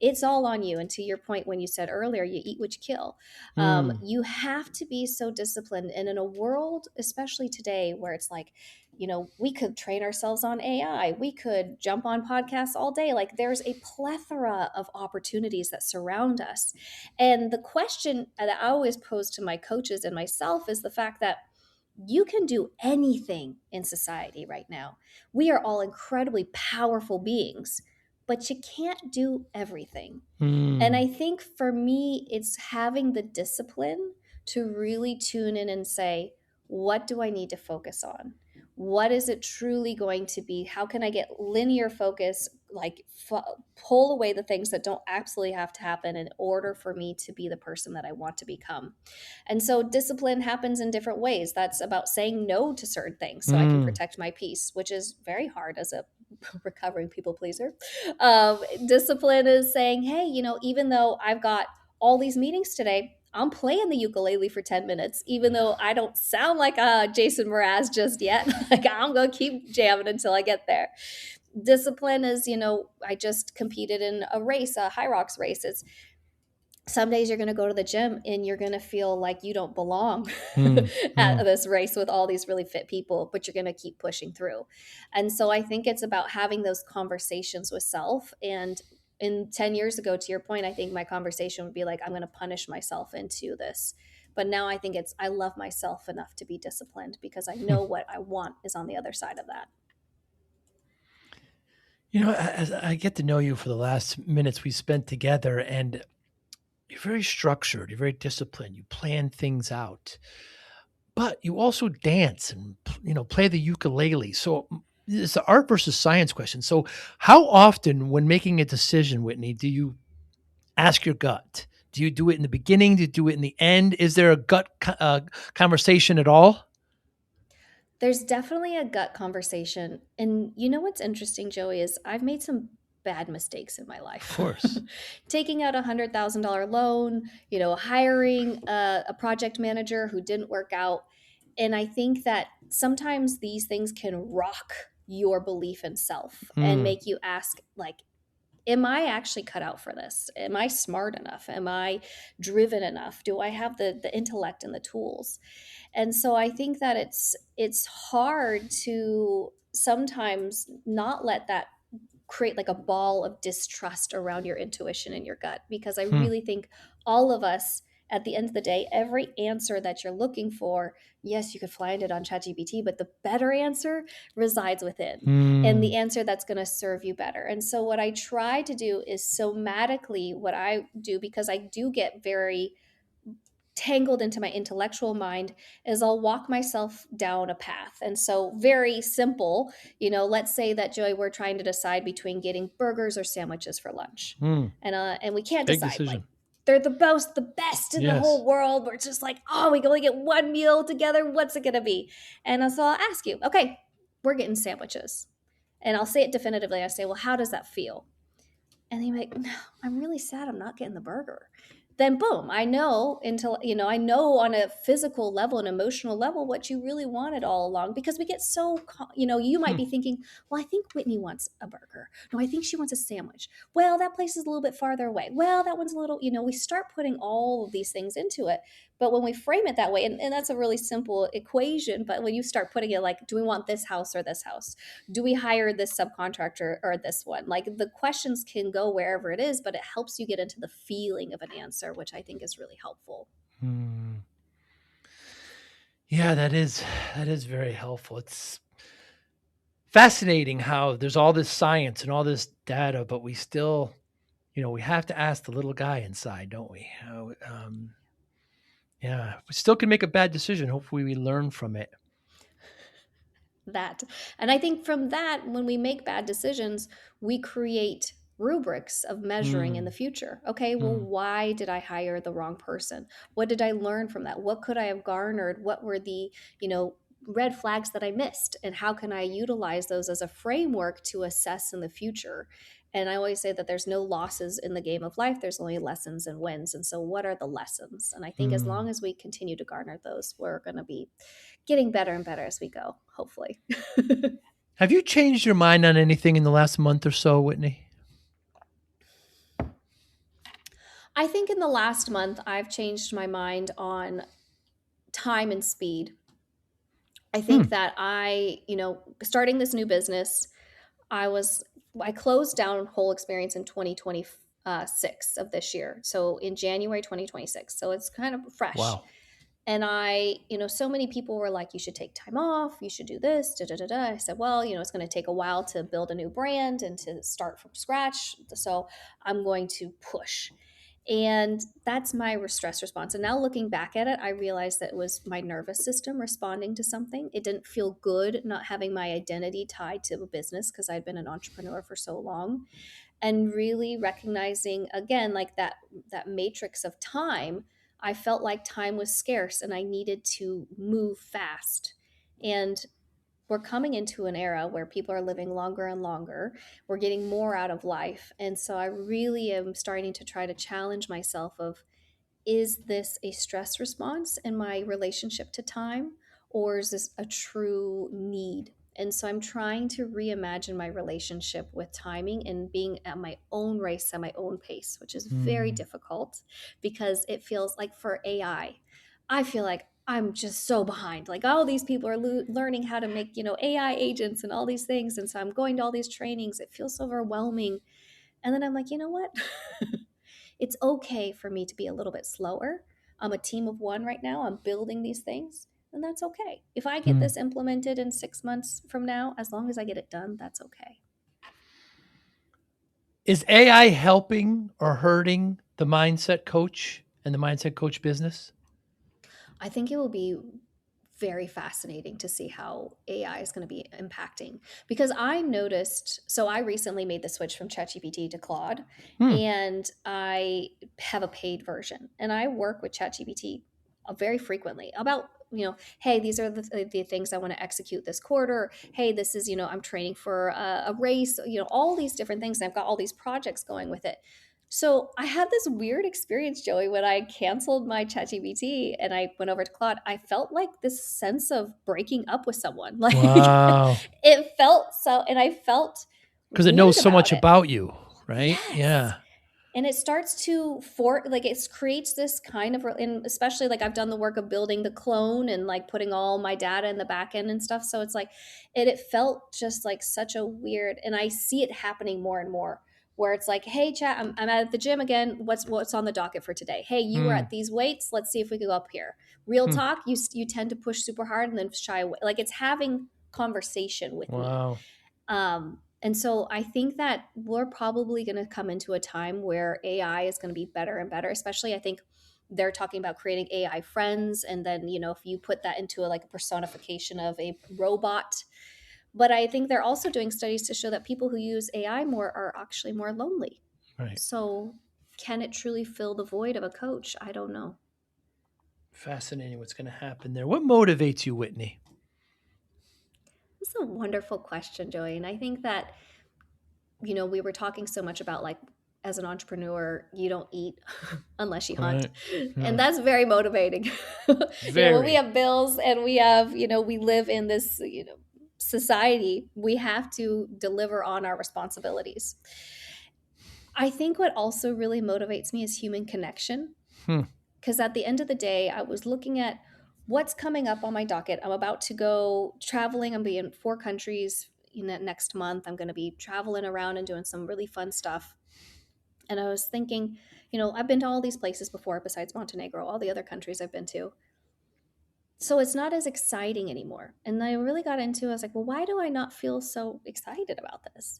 It's all on you. And to your point, when you said earlier, you eat what you kill. mm, You have to be so disciplined. And in a world, especially today, where it's like, we could train ourselves on AI. We could jump on podcasts all day. Like there's a plethora of opportunities that surround us. And the question that I always pose to my coaches and myself is the fact that you can do anything in society right now. We are all incredibly powerful beings, but you can't do everything. And I Mm. think for me, it's having the discipline to really tune in and say, what do I need to focus on? What is it truly going to be? How can I get linear focus, like pull away the things that don't absolutely have to happen in order for me to be the person that I want to become? And so discipline happens in different ways. That's about saying no to certain things so I can Mm. protect my peace, which is very hard as a recovering people pleaser. Discipline is saying, hey, even though I've got all these meetings today, I'm playing the ukulele for 10 minutes, even though I don't sound like Jason Mraz just yet. Like I'm going to keep jamming until I get there. Discipline is, I just competed in a race, a high rocks race. It's some days you're going to go to the gym and you're going to feel like you don't belong Mm. at Mm. this race with all these really fit people, but you're going to keep pushing through. And so I think it's about having those conversations with self. And in 10 years ago, to your point, I think my conversation would be like, I'm going to punish myself into this. But now I think I love myself enough to be disciplined because I know what I want is on the other side of that. As I get to know you for the last minutes we spent together, and you're very structured, you're very disciplined, you plan things out, but you also dance and play the ukulele. So it's an art versus science question. So how often, when making a decision, Whitney, do you ask your gut? Do you do it in the beginning? Do you do it in the end? Is there a gut conversation at all? There's definitely a gut conversation. And you know what's interesting, Joey, is I've made some bad mistakes in my Of life. course. Taking out $100,000 loan, hiring a project manager who didn't work out. And I think that sometimes these things can rock your belief in self and Mm. make you ask, like, am I actually cut out for this? Am I smart enough? Am I driven enough? Do I have the intellect and the tools? And so I think that it's hard to sometimes not let that create like a ball of distrust around your intuition and your gut, because I Hmm. really think all of us, at the end of the day, every answer that you're looking for, yes, you could find it on ChatGPT, but the better answer resides within, and the Hmm. answer that's going to serve you better. And so what I try to do is somatically what I do, because I do get very tangled into my intellectual mind, is I'll walk myself down a path. And so very simple, let's say that, Joy, we're trying to decide between getting burgers or sandwiches for lunch. Hmm. And we can't Big decide, like decision. they're the best in the Yes. whole world. We're just like, oh, we can only get one meal together. What's it going to be? And so I'll ask you, okay, we're getting sandwiches. And I'll say it definitively. I say, well, how does that feel? And you're like, no, I'm really sad I'm not getting the burger. Then boom, I know I know on a physical level and emotional level what you really wanted all along, because we get so, you might Hmm. be thinking, well, I think Whitney wants a burger. No, I think she wants a sandwich. Well, that place is a little bit farther away. Well, that one's a little, we start putting all of these things into it. But when we frame it that way, and that's a really simple equation, but when you start putting it like, do we want this house or this house? Do we hire this subcontractor or this one? Like the questions can go wherever it is, but it helps you get into the feeling of an answer, which I think is really helpful. Hmm. Yeah, that is very helpful. It's fascinating how there's all this science and all this data, but we still, we have to ask the little guy inside, don't we? Yeah, we still can make a bad decision. Hopefully, we learn from it. That. And I think from that, when we make bad decisions, we create rubrics of measuring in the Mm. future. Okay, well, Mm. why did I hire the wrong person? What did I learn from that? What could I have garnered? What were the, red flags that I missed? And how can I utilize those as a framework to assess in the future? And I always say that there's no losses in the game of life. There's only lessons and wins. And so, what are the lessons? And I think as long Mm. as we continue to garner those, we're going to be getting better and better as we go, hopefully. Have you changed your mind on anything in the last month or so, Whitney? I think in the last month, I've changed my mind on time and speed. I think that starting this new business, I was I closed down whole experience in 2026 of this year. So in January 2026. So it's kind of fresh. Wow. And so many people were like, you should take time off, you should do this, da da da da. I said, well, it's going to take a while to build a new brand and to start from scratch. So I'm going to push. And that's my stress response. And now looking back at it, I realized that it was my nervous system responding to something. It didn't feel good not having my identity tied to a business because I'd been an entrepreneur for so long. And really recognizing again, like that matrix of time, I felt like time was scarce and I needed to move fast. And we're coming into an era where people are living longer and longer. We're getting more out of life. And so I really am starting to try to challenge myself of, is this a stress response in my relationship to time, or is this a true need? And so I'm trying to reimagine my relationship with timing and being at my own race at my own pace, which is very Mm. difficult because it feels like for AI, I feel like I'm just so behind. Like all these people are learning how to make, AI agents and all these things. And so I'm going to all these trainings. It feels so overwhelming. And then I'm like, you know what? It's okay for me to be a little bit slower. I'm a team of one right now. I'm building these things, and that's okay. If I get Mm. this implemented in 6 months from now, as long as I get it done, that's okay. Is AI helping or hurting the mindset coach and the mindset coach business? I think it will be very fascinating to see how AI is going to be impacting because I noticed. So I recently made the switch from ChatGPT to Claude, Hmm. and I have a paid version, and I work with ChatGPT very frequently about hey, these are the things I want to execute this quarter. Hey, this is I'm training for a race. All these different things. And I've got all these projects going with it. So I had this weird experience, Joey, when I canceled my ChatGPT and I went over to Claude. I felt like this sense of breaking up with someone. Like Wow. it felt so, and I felt Because it knows weird so much about it. about you, right? Yes. Yeah. And it starts to it creates this kind of, and especially like I've done the work of building the clone and like putting all my data in the back end and stuff. So it's like it felt just like such a weird, and I see it happening more and more where it's like, hey chat, I'm at the gym again. What's on the docket for today? Hey, you were Hmm. at these weights. Let's see if we could go up here. Real Hmm. talk, you tend to push super hard and then shy away. Like it's having conversation with me. Wow. And so I think that we're probably going to come into a time where AI is going to be better and better, especially I think they're talking about creating AI friends. And then, if you put that into like a personification of a robot. But I think they're also doing studies to show that people who use AI more are actually more lonely. Right. So can it truly fill the void of a coach? I don't know. Fascinating what's going to happen there. What motivates you, Whitney? This is a wonderful question, Joey. And I think that we were talking so much about like as an entrepreneur, you don't eat unless you hunt. Right. And Yeah. that's very motivating. When we Very. have bills and we have, we live in this, society, we have to deliver on our responsibilities. I think what also really motivates me is human connection. Hmm. Because at the end of the day, I was looking at what's coming up on my docket. I'm about to go traveling. I'm being in 4 countries next month. I'm going to be traveling around and doing some really fun stuff. And I was thinking, I've been to all these places before besides Montenegro, all the other countries I've been to. So it's not as exciting anymore. And I really got into, I was like, well, why do I not feel so excited about this?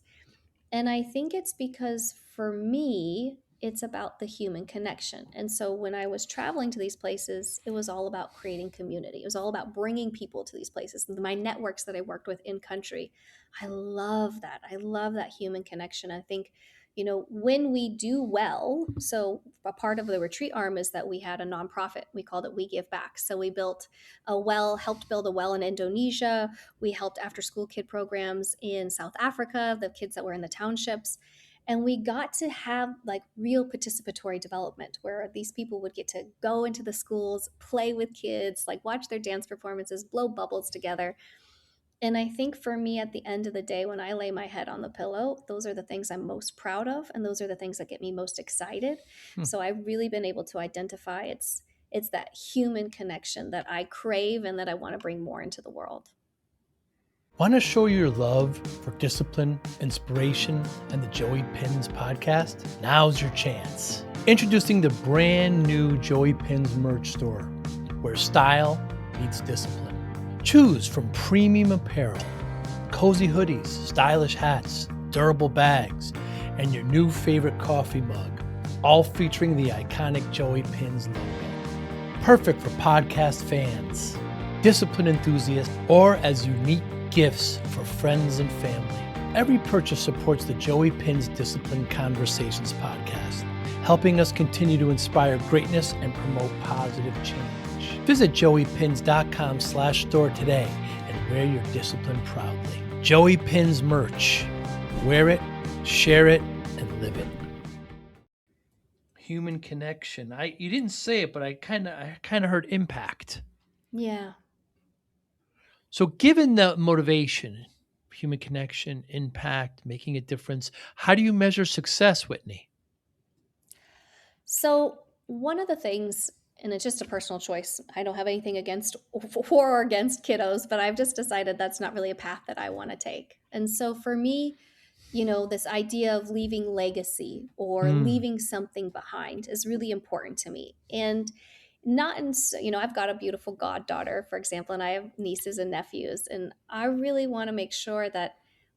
And I think it's because for me, it's about the human connection. And so when I was traveling to these places, it was all about creating community. It was all about bringing people to these places. My networks that I worked with in country, I love that. I love that human connection. I think, when we do well, so a part of the retreat arm is that we had a nonprofit. We called it We Give Back. So we helped build a well in Indonesia. We helped after school kid programs in South Africa, the kids that were in the townships. And we got to have like real participatory development where these people would get to go into the schools, play with kids, like watch their dance performances, blow bubbles together. And I think for me, at the end of the day, when I lay my head on the pillow, those are the things I'm most proud of. And those are the things that get me most excited. Hmm. So I've really been able to identify It's that human connection that I crave and that I want to bring more into the world. Want to show your love for discipline, inspiration, and the Joey Pinz podcast? Now's your chance. Introducing the brand new Joey Pinz merch store, where style meets discipline. Choose from premium apparel, cozy hoodies, stylish hats, durable bags, and your new favorite coffee mug, all featuring the iconic Joey Pinz logo. Perfect for podcast fans, discipline enthusiasts, or as unique gifts for friends and family. Every purchase supports the Joey Pinz Discipline Conversations podcast, helping us continue to inspire greatness and promote positive change. Visit joeypinz.com/store today and wear your discipline proudly. Joey Pinz merch. Wear it, share it, and live it. Human connection. You didn't say it, but I kind of heard impact. Yeah. So given the motivation, human connection, impact, making a difference, how do you measure success, Whitney? So one of the things, and it's just a personal choice, I don't have anything against for or against kiddos, but I've just decided that's not really a path that I want to take. And so for me, this idea of leaving legacy or leaving something behind is really important to me. And not in, I've got a beautiful goddaughter, for example, and I have nieces and nephews, and I really want to make sure that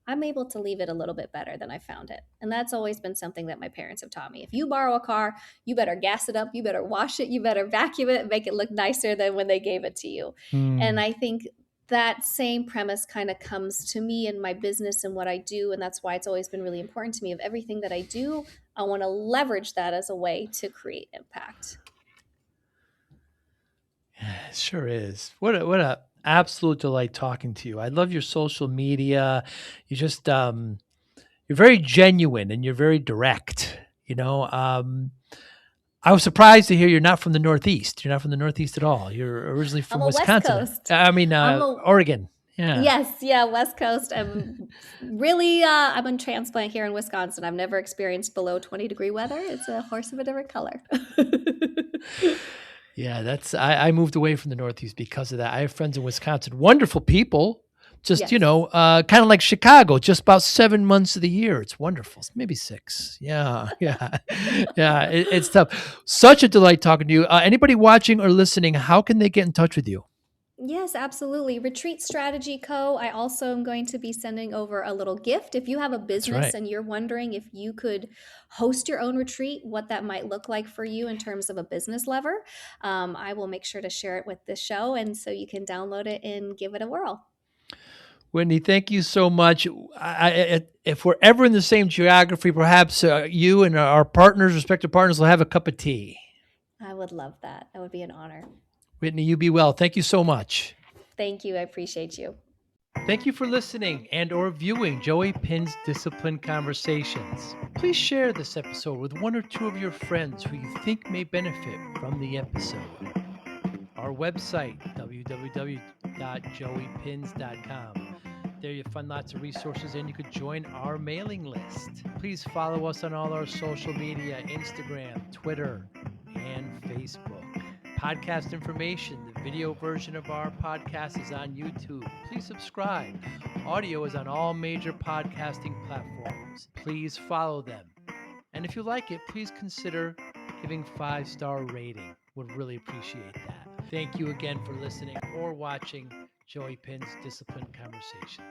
I'm able to leave it a little bit better than I found it. And that's always been something that my parents have taught me. If you borrow a car, you better gas it up, you better wash it, you better vacuum it, and make it look nicer than when they gave it to you. And I think that same premise kind of comes to me in my business and what I do. And that's why it's always been really important to me. Of everything that I do, I want to leverage that as a way to create impact. It sure is. What a absolute delight talking to you. I love your social media. You just you're very genuine and you're very direct. I was surprised to hear you're not from the Northeast. You're not from the Northeast at all. You're originally from I'm a Wisconsin. West Coast. Oregon. Yeah. Yes, yeah, West Coast. I'm on transplant here in Wisconsin. I've never experienced below 20-degree weather. It's a horse of a different color. Yeah, I moved away from the Northeast because of that. I have friends in Wisconsin, wonderful people. Just, Yes. Kind of like Chicago, just about 7 months of the year. It's wonderful. Maybe 6. Yeah. It's tough. Such a delight talking to you. Anybody watching or listening, how can they get in touch with you? Yes, absolutely. Retreat Strategy Co. I also am going to be sending over a little gift. If you have a business right. and you're wondering if you could host your own retreat, what that might look like for you in terms of a business lever, I will make sure to share it with the show. And so you can download it and give it a whirl. Whitney, thank you so much. If we're ever in the same geography, perhaps you and our respective partners, will have a cup of tea. I would love that. That would be an honor. Whitney, you be well. Thank you so much. Thank you. I appreciate you. Thank you for listening and or viewing Joey Pinz Discipline Conversations. Please share this episode with one or two of your friends who you think may benefit from the episode. Our website, www.joeypinz.com. There you'll find lots of resources and you could join our mailing list. Please follow us on all our social media, Instagram, Twitter, and Facebook. Podcast information, the video version of our podcast is on YouTube. Please subscribe. Audio is on all major podcasting platforms. Please follow them. And if you like it, please consider giving 5-star rating. Would really appreciate that. Thank you again for listening or watching Joey Pinz Discipline Conversations.